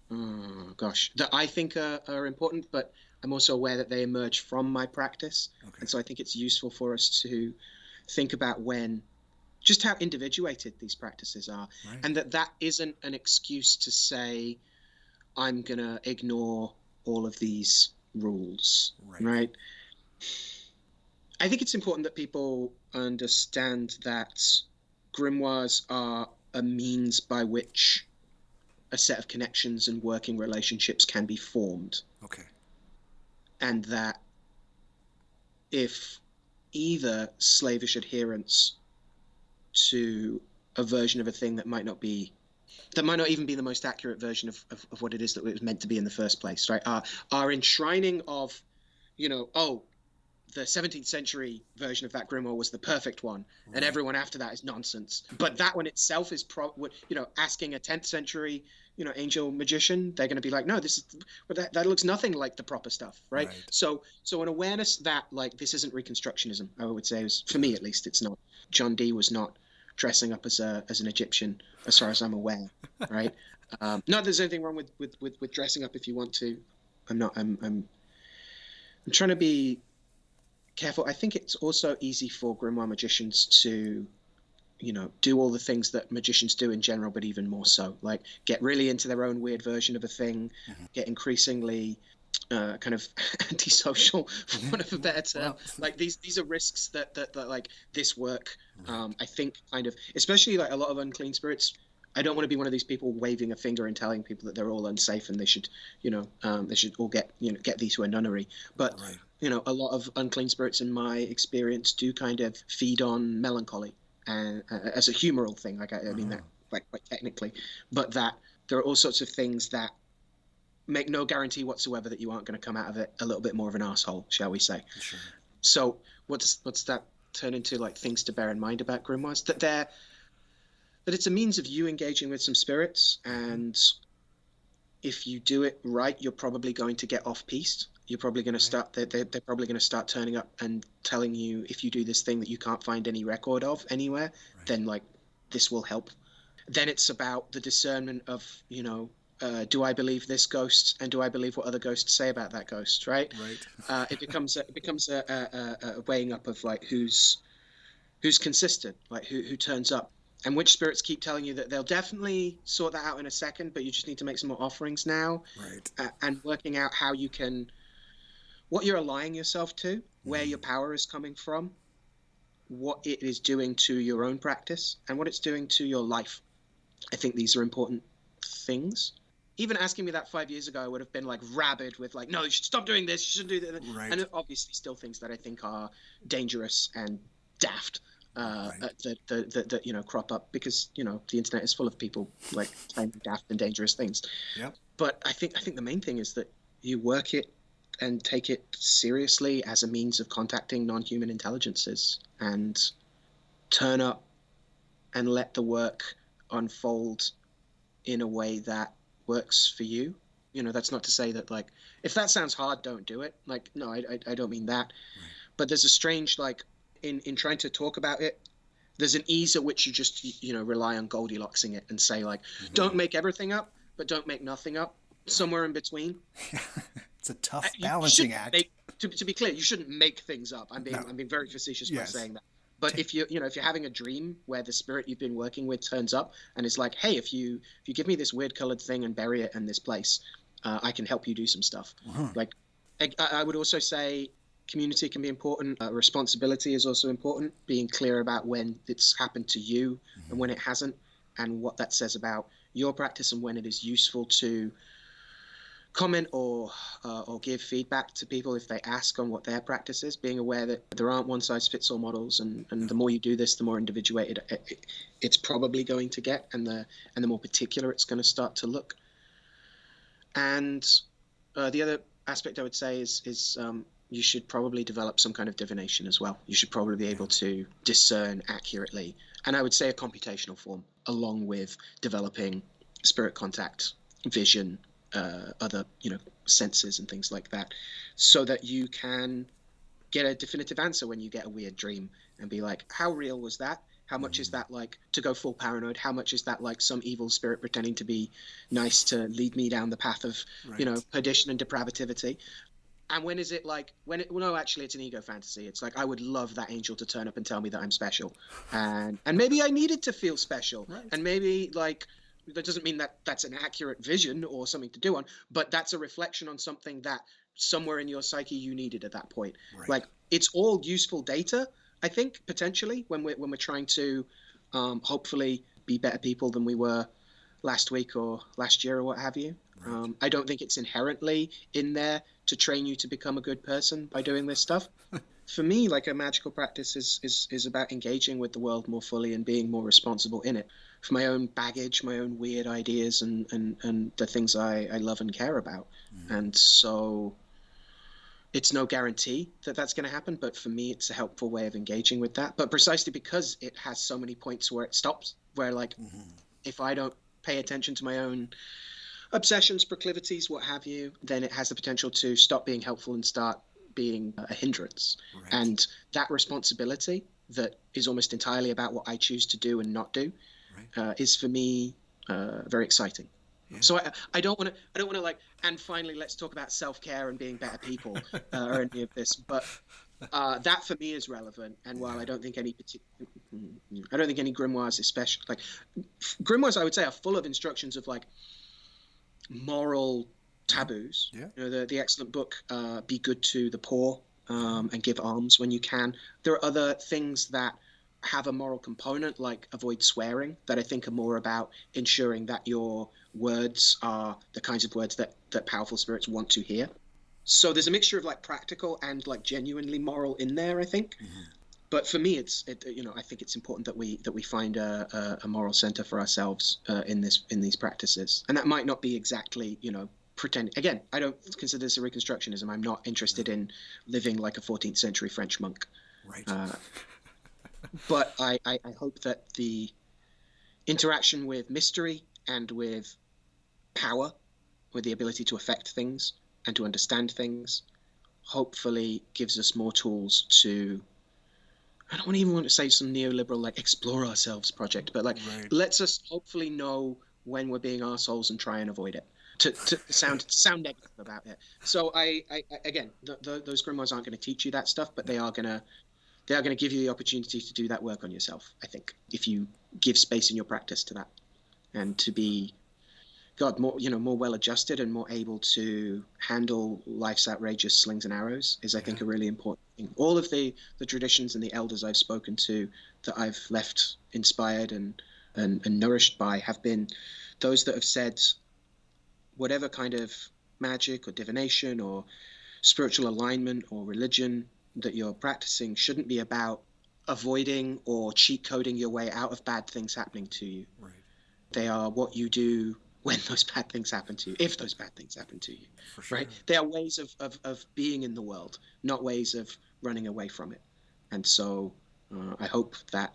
that I think are important, but I'm also aware that they emerge from my practice. And so I think it's useful for us to think about just how individuated these practices are, and that isn't an excuse to say I'm gonna ignore all of these rules, right? I think it's important that people understand that grimoires are a means by which a set of connections and working relationships can be formed. And that if either slavish adherence to a version of a thing that might not even be the most accurate version of what it is that it was meant to be in the first place, right? Our enshrining of, the 17th century version of that grimoire was the perfect one, and everyone after that is nonsense. But that one itself is asking a 10th century, angel magician, they're going to be like, no, that looks nothing like the proper stuff, right? So an awareness that like this isn't Reconstructionism, I would say, for me at least, it's not. John Dee was not dressing up as an Egyptian, as far as I'm aware, right? Not that there's anything wrong with dressing up if you want to. I'm trying to be careful. I think it's also easy for grimoire magicians to, do all the things that magicians do in general, but even more so, like get really into their own weird version of a thing, get increasingly kind of antisocial, for want of a better term. Like these are risks that like this work. I think kind of, especially like a lot of unclean spirits. I don't want to be one of these people waving a finger and telling people that they're all unsafe and they should, they should all get thee to a nunnery. But a lot of unclean spirits, in my experience, do kind of feed on melancholy and as a humoral thing. Like I mean that quite technically, but that there are all sorts of things that make no guarantee whatsoever that you aren't going to come out of it a little bit more of an asshole, shall we say? So what's that turn into, like things to bear in mind about grimoires? That it's a means of you engaging with some spirits, and if you do it right, you're probably going to get off-piste. You're probably going to start. They're probably going to start turning up and telling you, if you do this thing that you can't find any record of anywhere, then like this will help. Then it's about the discernment of do I believe this ghost, and do I believe what other ghosts say about that ghost? Right. It becomes a weighing up of like who's consistent, like who turns up. And which spirits keep telling you that they'll definitely sort that out in a second, but you just need to make some more offerings now. And working out how you can, what you're allying yourself to, where your power is coming from, what it is doing to your own practice, and what it's doing to your life. I think these are important things. Even asking me that 5 years ago, I would have been like rabid with like, no, you should stop doing this, you shouldn't do that. And obviously still things that I think are dangerous and daft. That crop up because the internet is full of people like saying daft and dangerous things. But I think the main thing is that you work it and take it seriously as a means of contacting non-human intelligences, and turn up and let the work unfold in a way that works for you. You know, that's not to say that, like, if that sounds hard, don't do it. Like, no, I don't mean that. Right. But there's a strange, like, in trying to talk about it, there's an ease at which you just, you know, rely on Goldilocksing it and say, like, don't make everything up, but don't make nothing up. Somewhere in between. It's a tough balancing act. To be clear, you shouldn't make things up. I'm being very facetious by saying that. But if you're having a dream where the spirit you've been working with turns up and is like, hey, if you give me this weird colored thing and bury it in this place, I can help you do some stuff. Like, I would also say community can be important. Responsibility is also important. Being clear about when it's happened to you and when it hasn't, and what that says about your practice, and when it is useful to comment or give feedback to people if they ask on what their practice is. Being aware that there aren't one-size-fits-all models, and the more you do this, the more individuated it's probably going to get, and the more particular it's going to start to look. And the other aspect I would say is you should probably develop some kind of divination as well. You should probably be able to discern accurately, and I would say a computational form, along with developing spirit contact, vision, other, you know, senses and things like that, so that you can get a definitive answer when you get a weird dream and be like, how real was that? How much is that like, to go full paranoid, how much is that like some evil spirit pretending to be nice to lead me down the path of, you know, perdition and depravity? And when is it like, well, no, actually it's an ego fantasy. It's like, I would love that angel to turn up and tell me that I'm special. And maybe I needed to feel special. And maybe, like, that doesn't mean that that's an accurate vision or something to do on, but that's a reflection on something that somewhere in your psyche you needed at that point. Like, it's all useful data, I think, potentially, when we're trying to hopefully be better people than we were last week or last year or what have you. I don't think it's inherently in there to train you to become a good person by doing this stuff. For me, like, a magical practice is about engaging with the world more fully and being more responsible in it, for my own baggage, my own weird ideas, and the things I love and care about. And so it's no guarantee that that's going to happen, but for me, it's a helpful way of engaging with that. But precisely because it has so many points where it stops, where, like, if I don't pay attention to my own obsessions, proclivities, what have you, then it has the potential to stop being helpful and start being a hindrance. And that responsibility that is almost entirely about what I choose to do and not do is, for me, very exciting. So I don't want to like, and finally, let's talk about self-care and being better people or any of this. But that for me is relevant. And while I don't think any grimoires, especially like grimoires, I would say, are full of instructions of like moral taboos. You know, the excellent book, Be Good to the Poor, and Give Alms When You Can. There are other things that have a moral component, like avoid swearing, that I think are more about ensuring that your words are the kinds of words that powerful spirits want to hear. So there's a mixture of like practical and like genuinely moral in there, I think. But for me, I think it's important that we find a moral center for ourselves in these practices, and that might not be exactly, you know, pretend. Again, I don't consider this a reconstructionism. I'm not interested in living like a 14th century French monk. But I hope that the interaction with mystery and with power, with the ability to affect things and to understand things, hopefully gives us more tools to, I don't even want to say some neoliberal like explore ourselves project, but like lets us hopefully know when we're being arseholes and try and avoid it. To sound negative about it. So I again, those grimoires aren't going to teach you that stuff, but they are going to give you the opportunity to do that work on yourself, I think, if you give space in your practice to that, and to be, more well-adjusted and more able to handle life's outrageous slings and arrows is, I think, a really important thing. All of the traditions and the elders I've spoken to that I've left inspired and nourished by have been those that have said, whatever kind of magic or divination or spiritual alignment or religion that you're practicing shouldn't be about avoiding or cheat coding your way out of bad things happening to you. They are what you do when those bad things happen to you, if those bad things happen to you, For sure. right? They are ways of being in the world, not ways of running away from it. And so I hope that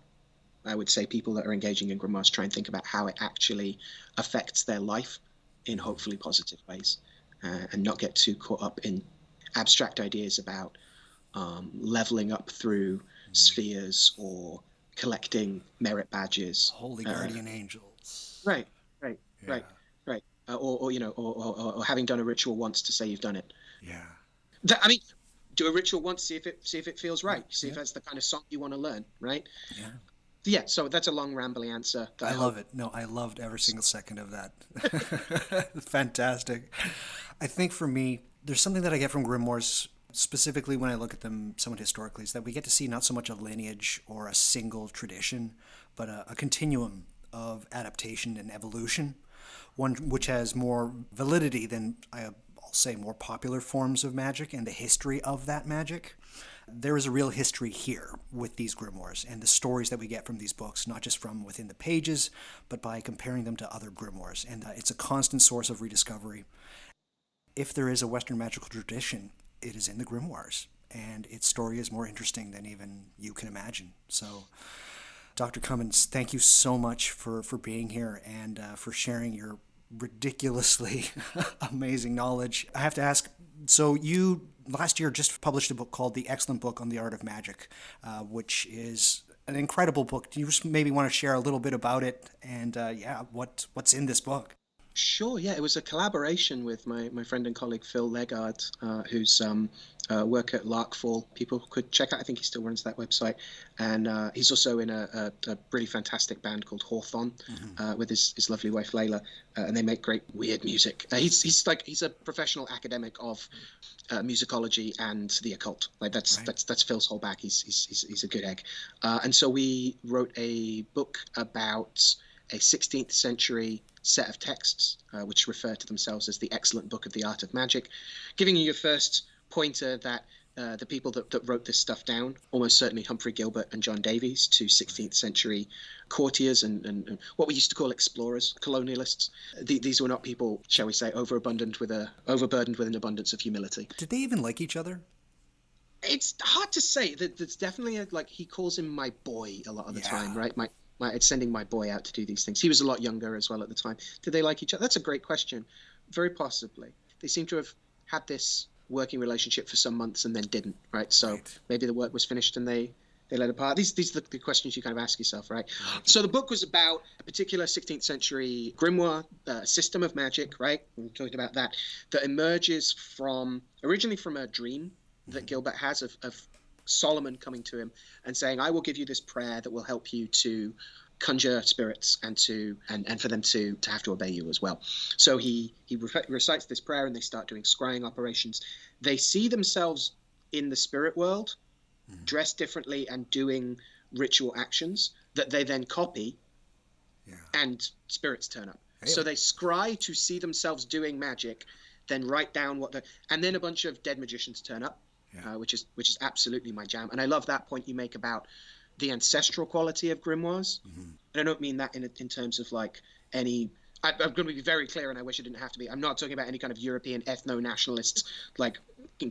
I would say people that are engaging in grimoires try and think about how it actually affects their life in hopefully positive ways, and not get too caught up in abstract ideas about leveling up through spheres or collecting merit badges. Holy guardian angels. Right, right, Yeah. right, right. Or you know, or having done a ritual once to say you've done it. Yeah. I mean, do a ritual once, see if it feels right, see if Yeah. that's the kind of song you want to learn, right? Yeah. Yeah. So that's a long rambling answer. That I I love hope. it. No, I loved every single second of that. Fantastic. I think for me, there's something that I get from grimoires, specifically when I look at them somewhat historically, is that we get to see not so much a lineage or a single tradition, but a continuum of adaptation and evolution, one which has more validity than I'll say more popular forms of magic and the history of that magic. There is a real history here with these grimoires and the stories that we get from these books, not just from within the pages, but by comparing them to other grimoires. And it's a constant source of rediscovery. If there is a Western magical tradition, it is in the grimoires, and its story is more interesting than even you can imagine. So, Dr. Cummins, thank you so much for being here and for sharing your ridiculously amazing knowledge. I have to ask, so you last year just published a book called The Excellent Book on the Art of Magic, which is an incredible book. Do you just maybe want to share a little bit about it and what's in this book? Sure, yeah, it was a collaboration with my friend and colleague Phil Legard, who's work at Larkfall. People could check out. I think he still runs that website, and he's also in a really fantastic band called Hawthorne with his lovely wife Layla, and they make great weird music. He's a professional academic of musicology and the occult. Like that's Phil's whole bag. He's a good egg, and so we wrote a book about a 16th century set of texts, which refer to themselves as the Excellent Book of the Art of Magic, giving you your first pointer that the people that wrote this stuff down, almost certainly Humphrey, Gilbert, and John Davies, two 16th century courtiers and what we used to call explorers, colonialists. These were not people, shall we say, overburdened with an abundance of humility. Did they even like each other? It's hard to say. There's definitely like he calls him my boy a lot of the time, right? It's sending my boy out to do these things. He was a lot younger as well at the time. Did they like each other? That's a great question. Very possibly. They seem to have had this working relationship for some months and then didn't, right? So maybe the work was finished and they let it apart. These are the questions you kind of ask yourself, right? So the book was about a particular 16th century grimoire system of magic, right? We talked about that emerges originally from a dream that Gilbert has of Solomon coming to him and saying, I will give you this prayer that will help you to conjure spirits and for them to have to obey you as well. So he recites this prayer and they start doing scrying operations. They see themselves in the spirit world, dressed differently and doing ritual actions that they then copy, and spirits turn up. So they scry to see themselves doing magic, then write down and then a bunch of dead magicians turn up. Which is absolutely my jam. And I love that point you make about the ancestral quality of grimoires. And I don't mean that in terms of like any... I'm going to be very clear, and I wish it didn't have to be. I'm not talking about any kind of European ethno-nationalists, like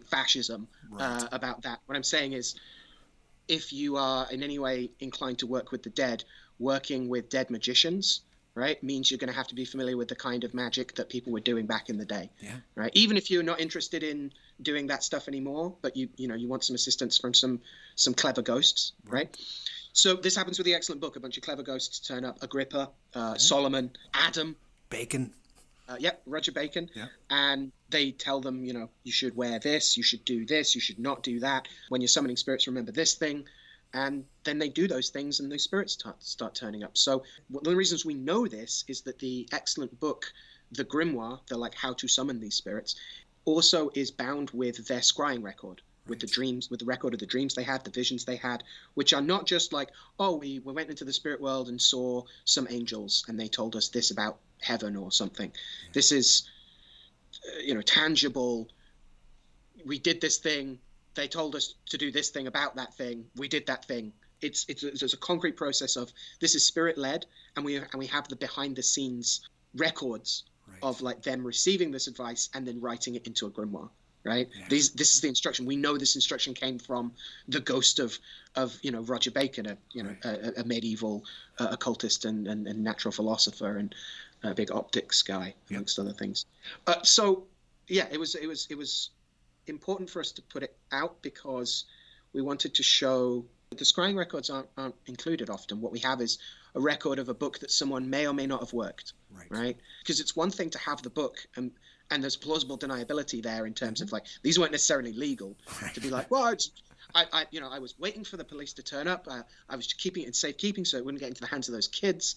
fascism, about that. What I'm saying is, if you are in any way inclined to work with the dead, working with dead magicians, right, means you're going to have to be familiar with the kind of magic that people were doing back in the day, right? Even if you're not interested in doing that stuff anymore, but you want some assistance from some clever ghosts, right? So this happens with the Excellent Book. A bunch of clever ghosts turn up: Agrippa, Solomon, Adam, Bacon. Roger Bacon, Yeah. And they tell them, you should wear this, you should do this, you should not do that. When you're summoning spirits, remember this thing. And then they do those things and those spirits start turning up. So one of the reasons we know this is that the Excellent Book, the Grimoire, the like how to summon these spirits, also is bound with their scrying record, with the dreams, with the record of the dreams they had, the visions they had, which are not just like, oh, we went into the spirit world and saw some angels and they told us this about heaven or something. This is, tangible. We did this thing. They told us to do this thing about that thing. We did that thing. It's a concrete process of this is spirit led, and we have the behind the scenes records Right. of like them receiving this advice and then writing it into a grimoire. Right. Yeah. This is the instruction. We know this instruction came from the ghost of Roger Bacon, a medieval occultist and natural philosopher and a big optics guy, amongst other things. So yeah, it was important for us to put it out because we wanted to show that the scrying records aren't included often. What we have is a record of a book that someone may or may not have worked. Right. Because it's one thing to have the book and there's plausible deniability there in terms of like these weren't necessarily legal to be like, well, I was waiting for the police to turn up. I was keeping it in safekeeping so it wouldn't get into the hands of those kids,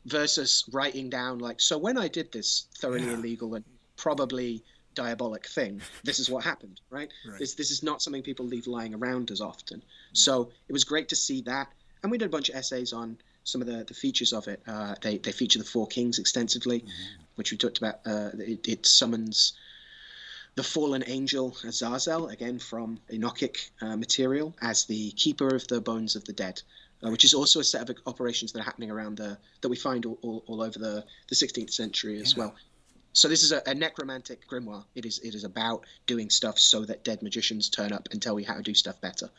versus writing down like, so when I did this thoroughly illegal and probably diabolic thing, this is what happened, right? This is not something people leave lying around as often. So it was great to see that. And we did a bunch of essays on some of the features of it. They feature the Four Kings extensively, which we talked about. It summons the fallen angel Azazel, again from Enochic material, as the keeper of the bones of the dead, which is also a set of operations that are happening around that we find all over the 16th century as well. So this is a necromantic grimoire. It is about doing stuff so that dead magicians turn up and tell you how to do stuff better,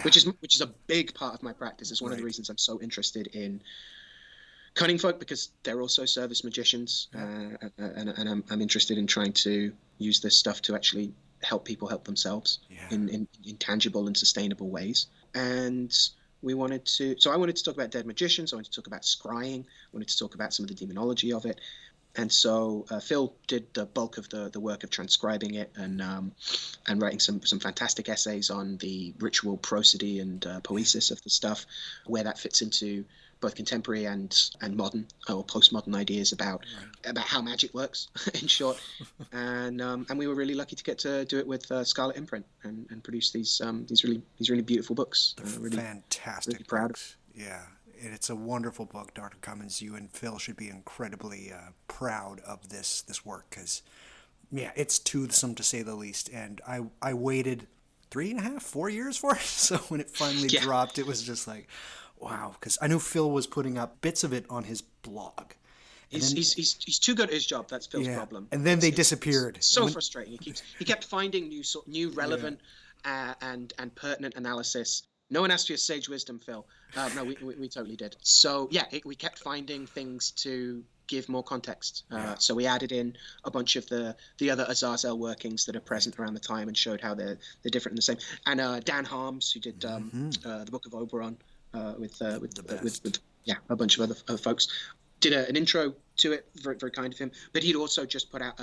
which is a big part of my practice. It's one of the reasons I'm so interested in cunning folk, because they're also service magicians, and I'm interested in trying to use this stuff to actually help people help themselves in tangible and sustainable ways. And I wanted to talk about dead magicians. I wanted to talk about scrying. I wanted to talk about some of the demonology of it. And so Phil did the bulk of the work of transcribing it and writing some fantastic essays on the ritual prosody and poesis of the stuff, where that fits into both contemporary and modern or postmodern ideas about how magic works, in short. And we were really lucky to get to do it with Scarlet Imprint and produce these really beautiful books. Really fantastic, really proud books. Yeah. It's a wonderful book, Dr. Cummins. You and Phil should be incredibly proud of this work because, it's toothsome to say the least. And I waited 3.5, 4 years for it. So when it finally dropped, it was just like, wow. Because I knew Phil was putting up bits of it on his blog. He's too good at his job. That's Phil's problem. And then they disappeared. It's so frustrating. He kept finding new relevant and pertinent analysis. No one asked for your sage wisdom, Phil. No, we totally did. So we kept finding things to give more context. So we added in a bunch of the other Azazel workings that are present around the time and showed how they're different and the same. And Dan Harms, who did the Book of Oberon with a bunch of other folks, did an intro to it. Very, very kind of him. But he'd also just put out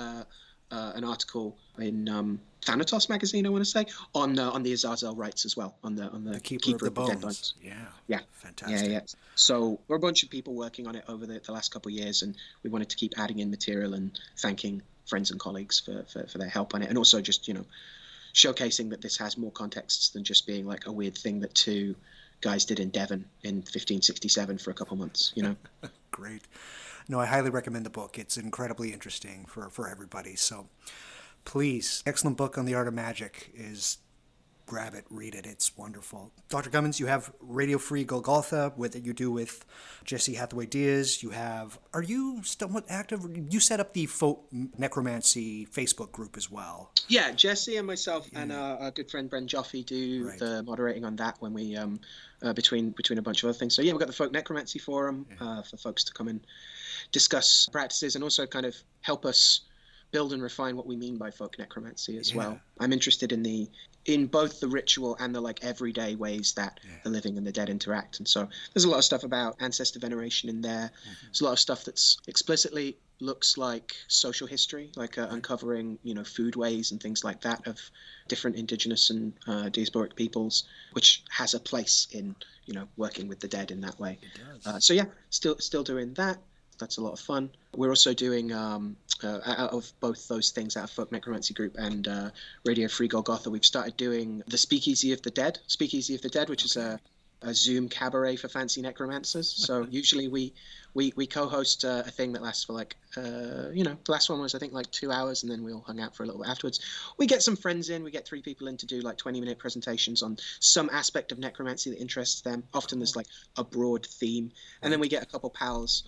an article in Thanatos magazine, I want to say, on the Azazel rites as well, on the Keeper of the Dead Bones. Yeah, fantastic. Yeah. So we're a bunch of people working on it over the last couple of years, and we wanted to keep adding in material and thanking friends and colleagues for their help on it, and also just showcasing that this has more contexts than just being like a weird thing that two guys did in Devon in 1567 for a couple months. Great. No, I highly recommend the book. It's incredibly interesting for everybody. So please, excellent book on the art of magic. Grab it, read it. It's wonderful. Dr. Cummins, you have Radio Free Golgotha that you do with Jesse Hathaway Diaz. Are you somewhat active? You set up the folk necromancy Facebook group as well. Yeah, Jesse and myself and our good friend Bren Joffe do the moderating on that when we between a bunch of other things. So we've got the folk necromancy forum for folks to come and discuss practices and also kind of help us build and refine what we mean by folk necromancy as well. I'm interested in both the ritual and the like everyday ways that the living and the dead interact. And so there's a lot of stuff about ancestor veneration in there. There's a lot of stuff that's explicitly looks like social history, like uncovering, food ways and things like that of different indigenous and diasporic peoples, which has a place in, working with the dead in that way. It does. Still doing that. That's a lot of fun. We're also doing, out of both those things, out of Folk Necromancy Group and Radio Free Golgotha, we've started doing the Speakeasy of the Dead, which is a Zoom cabaret for fancy necromancers. So usually we co-host a thing that lasts for the last one was I think like 2 hours, and then we all hung out for a little bit afterwards. We get some friends in, we get 3 people in to do like 20-minute presentations on some aspect of necromancy that interests them. Often there's like a broad theme, and then we get a couple pals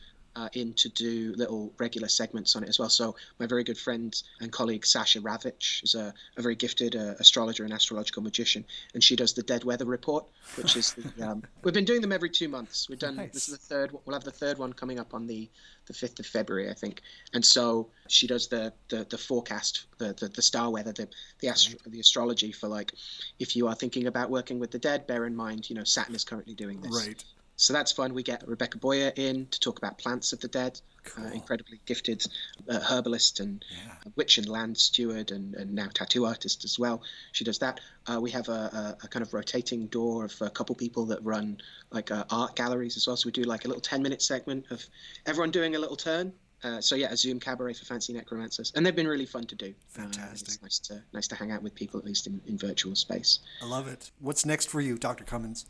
in to do little regular segments on it as well. So my very good friend and colleague Sasha Ravich is a very gifted astrologer and astrological magician, and she does the Dead Weather Report, which is we've been doing them every 2 months. We've done This is the third. We'll have the third one coming up on the 5th of February, I think. And so she does the forecast, the star weather, the astrology for, like, if you are thinking about working with the dead, bear in mind, Saturn is currently doing this. Right. So that's fun. We get Rebecca Boyer in to talk about plants of the dead. Cool. Incredibly gifted herbalist and witch and land steward and now tattoo artist as well. She does that. We have a kind of rotating door of a couple people that run like art galleries as well. So we do like a little 10-minute segment of everyone doing a little turn. A Zoom cabaret for fancy necromancers, and they've been really fun to do. Fantastic. It's nice to hang out with people, at least in virtual space. I love it. What's next for you, Dr. Cummins?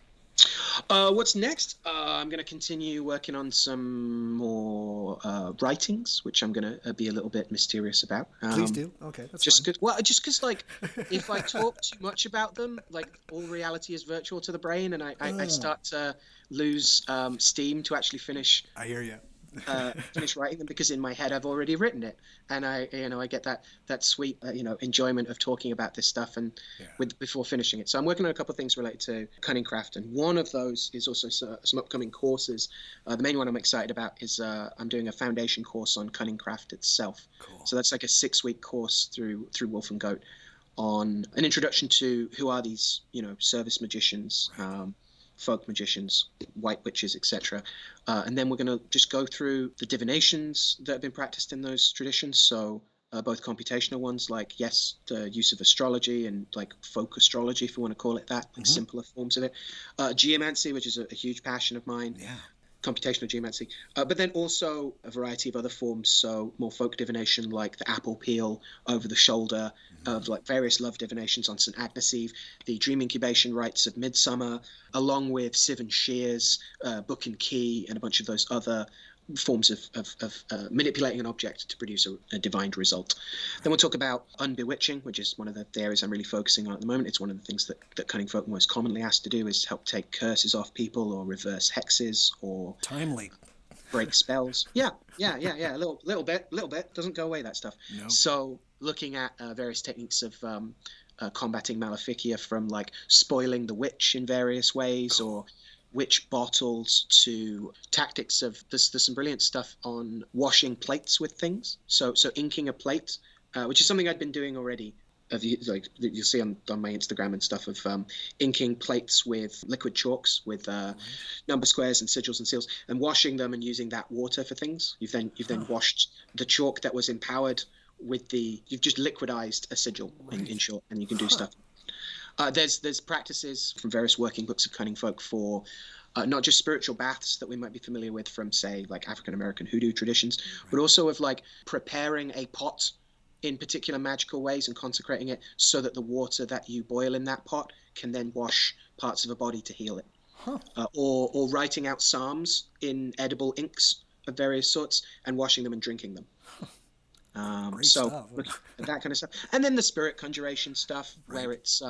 What's next? I'm going to continue working on some more writings, which I'm going to be a little bit mysterious about. Please do. Okay, that's just because like if I talk too much about them, like all reality is virtual to the brain, and I start to lose steam to actually finish. I hear you. Finish writing them, because in my head I've already written it, and I get that sweet enjoyment of talking about this stuff and before finishing it. So I'm working on a couple of things related to cunning craft, and one of those is also some upcoming courses. The main one I'm excited about is I'm doing a foundation course on cunning craft itself. Cool. So that's like a 6-week course through Wolf and Goat on an introduction to who are these service magicians. Right. Folk magicians, white witches, etc. And then we're going to just go through the divinations that have been practiced in those traditions. So both computational ones, like, the use of astrology and like folk astrology, if you want to call it that, like simpler forms of it. Geomancy, which is a huge passion of mine. Yeah. Computational geomancy, but then also a variety of other forms, so more folk divination, like the apple peel over the shoulder, of like various love divinations on St. Agnes Eve, the dream incubation rites of Midsummer, along with sieve and shears, book and key, and a bunch of those other forms of manipulating an object to produce a divined result. Then we'll talk about unbewitching, which is one of the areas I'm really focusing on at the moment. It's one of the things that cunning folk most commonly asked to do, is help take curses off people or reverse hexes or timely break spells. Yeah. A little bit doesn't go away, that stuff. No. So looking at various techniques of combating maleficia, from like spoiling the witch in various ways, or witch bottles, to tactics of there's some brilliant stuff on washing plates with things. So inking a plate, which is something I'd been doing already. Like you'll see on my Instagram and stuff, of inking plates with liquid chalks, with number squares and sigils and seals, and washing them and using that water for things. You've then washed the chalk that was empowered with you've just liquidized a sigil, in short, and you can do stuff. There's practices from various working books of cunning folk for not just spiritual baths that we might be familiar with from, say, like African American hoodoo traditions, but also of like preparing a pot in particular magical ways and consecrating it so that the water that you boil in that pot can then wash parts of a body to heal it. Or writing out psalms in edible inks of various sorts and washing them and drinking them. So that kind of stuff. And then the spirit conjuration stuff, where it's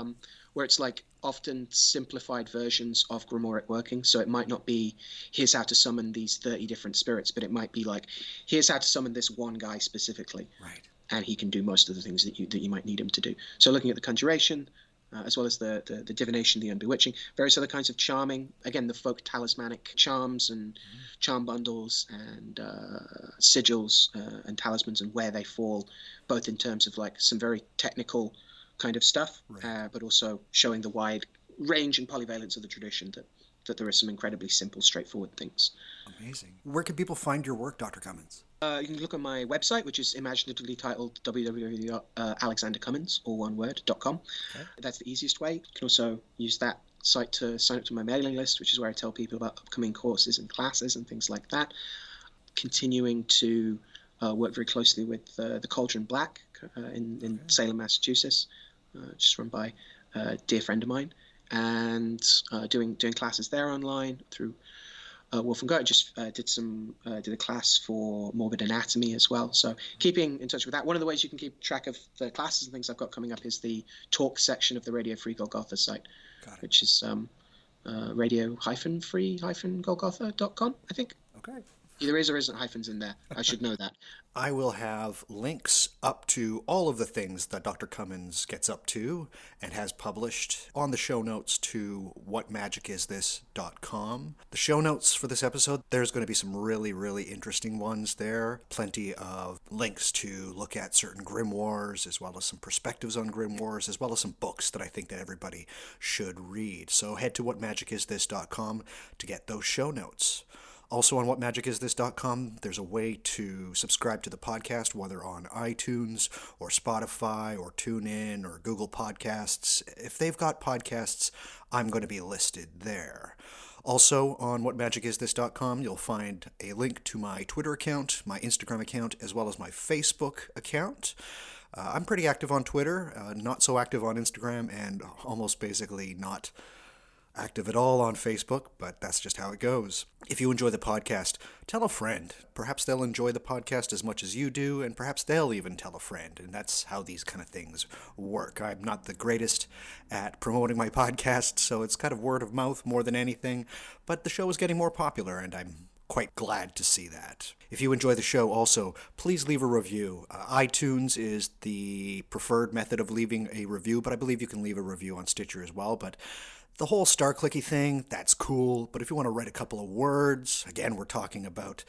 like often simplified versions of grimoire working. So it might not be, here's how to summon these 30 different spirits, but it might be like, here's how to summon this one guy specifically. Right. And he can do most of the things that you might need him to do. So looking at the conjuration, as well as the divination, the unbewitching, various other kinds of charming. Again, the folk talismanic charms and charm bundles and sigils and talismans, and where they fall, both in terms of like some very technical kind of stuff, but also showing the wide range and polyvalence of the tradition, that there are some incredibly simple, straightforward things. Amazing. Where can people find your work, Dr. Cummins? You can look on my website, which is imaginatively titled www.alexandercummins, all one word, .com. Okay. That's the easiest way. You can also use that site to sign up to my mailing list, which is where I tell people about upcoming courses and classes and things like that. Continuing to work very closely with the Cauldron Black in Salem, Massachusetts, just run by a dear friend of mine, and doing classes there online through Wolf and Goat. Just did a class for morbid anatomy as well. So keeping in touch with that. One of the ways you can keep track of the classes and things I've got coming up is the talk section of the Radio Free Golgotha site, which is radio-free-golgotha.com, I think. Okay. There is or isn't hyphens in there. I should know that. I will have links up to all of the things that Dr. Cummins gets up to and has published on the show notes to whatmagicisthis.com. The show notes for this episode, there's going to be some really, really interesting ones there. Plenty of links to look at certain grimoires, as well as some perspectives on grimoires, as well as some books that I think that everybody should read. So head to whatmagicisthis.com to get those show notes. Also on whatmagicisthis.com, there's a way to subscribe to the podcast, whether on iTunes or Spotify or TuneIn or Google Podcasts. If they've got podcasts, I'm going to be listed there. Also on whatmagicisthis.com, you'll find a link to my Twitter account, my Instagram account, as well as my Facebook account. I'm pretty active on Twitter, not so active on Instagram, and almost basically not active at all on Facebook, but that's just how it goes. If you enjoy the podcast, tell a friend. Perhaps they'll enjoy the podcast as much as you do, and perhaps they'll even tell a friend, and that's how these kind of things work. I'm not the greatest at promoting my podcast, so it's kind of word of mouth more than anything, but the show is getting more popular, and I'm quite glad to see that. If you enjoy the show also, please leave a review. iTunes is the preferred method of leaving a review, but I believe you can leave a review on Stitcher as well, but the whole star clicky thing, that's cool, but if you want to write a couple of words, again, we're talking about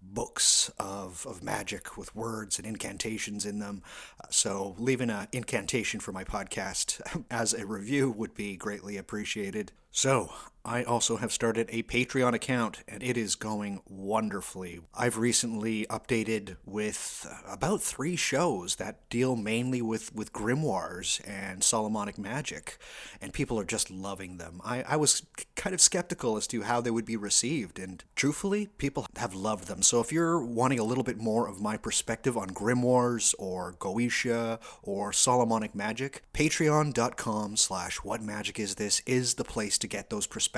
books of magic with words and incantations in them, so leaving an incantation for my podcast as a review would be greatly appreciated. So, I also have started a Patreon account, and it is going wonderfully. I've recently updated with about 3 shows that deal mainly with grimoires and Solomonic magic, and people are just loving them. I was kind of skeptical as to how they would be received, and truthfully, people have loved them. So if you're wanting a little bit more of my perspective on grimoires or Goetia or Solomonic magic, patreon.com/whatmagicisthis is the place to get those perspectives.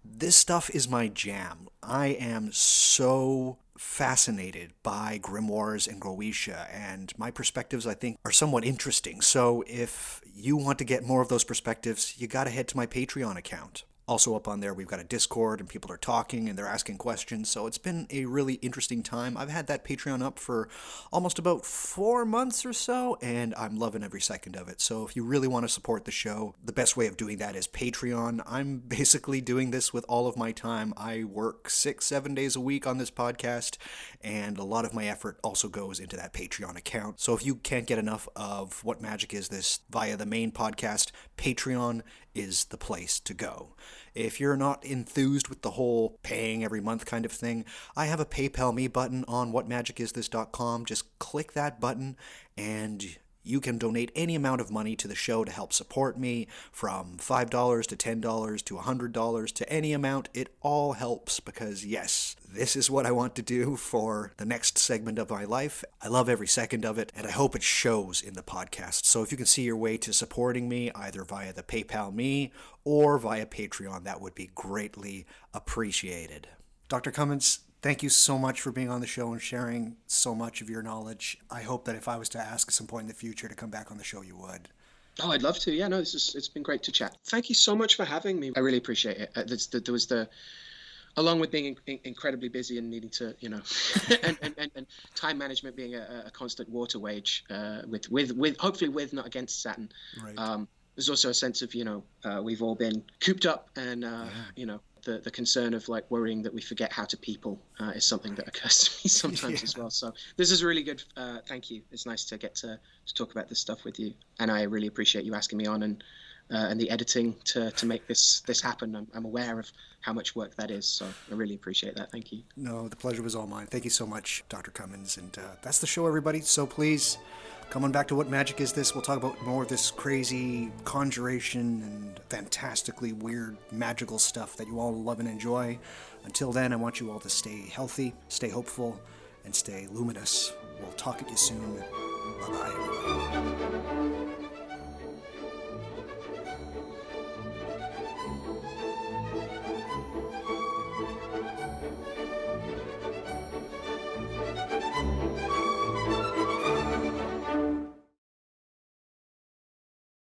This stuff is my jam. I am so fascinated by grimoires and Goetia, and my perspectives, I think, are somewhat interesting. So if you want to get more of those perspectives, you gotta head to my Patreon account. Also up on there, we've got a Discord, and people are talking, and they're asking questions, so it's been a really interesting time. I've had that Patreon up for almost about 4 months or so, and I'm loving every second of it. So if you really want to support the show, the best way of doing that is Patreon. I'm basically doing this with all of my time. I work 6-7 days a week on this podcast, and a lot of my effort also goes into that Patreon account. So if you can't get enough of What Magic Is This via the main podcast, Patreon is the place to go. If you're not enthused with the whole paying every month kind of thing, I have a PayPal Me button on whatmagicisthis.com. Just click that button and you can donate any amount of money to the show to help support me, from $5 to $10 to $100 to any amount. It all helps because, yes, this is what I want to do for the next segment of my life. I love every second of it, and I hope it shows in the podcast. So if you can see your way to supporting me, either via the PayPal Me or via Patreon, that would be greatly appreciated. Dr. Cummins, thank you so much for being on the show and sharing so much of your knowledge. I hope that if I was to ask at some point in the future to come back on the show, you would. Oh, I'd love to. Yeah, no, it's been great to chat. Thank you so much for having me. I really appreciate it. There was along with being incredibly busy and needing to, and time management being a constant water wage, with hopefully with, not against Saturn. Right. There's also a sense of, we've all been cooped up, and the concern of like worrying that we forget how to people is something that occurs to me sometimes as well. So this is really good. Thank you. It's nice to get to talk about this stuff with you, and I really appreciate you asking me on and the editing to make this happen. I'm aware of how much work that is, so I really appreciate that. Thank you. No, the pleasure was all mine. Thank you so much, Dr. Cummins. And that's the show, everybody. So please, come on back to What Magic Is This? We'll talk about more of this crazy conjuration and fantastically weird magical stuff that you all love and enjoy. Until then, I want you all to stay healthy, stay hopeful, and stay luminous. We'll talk at you soon. Bye-bye, everybody.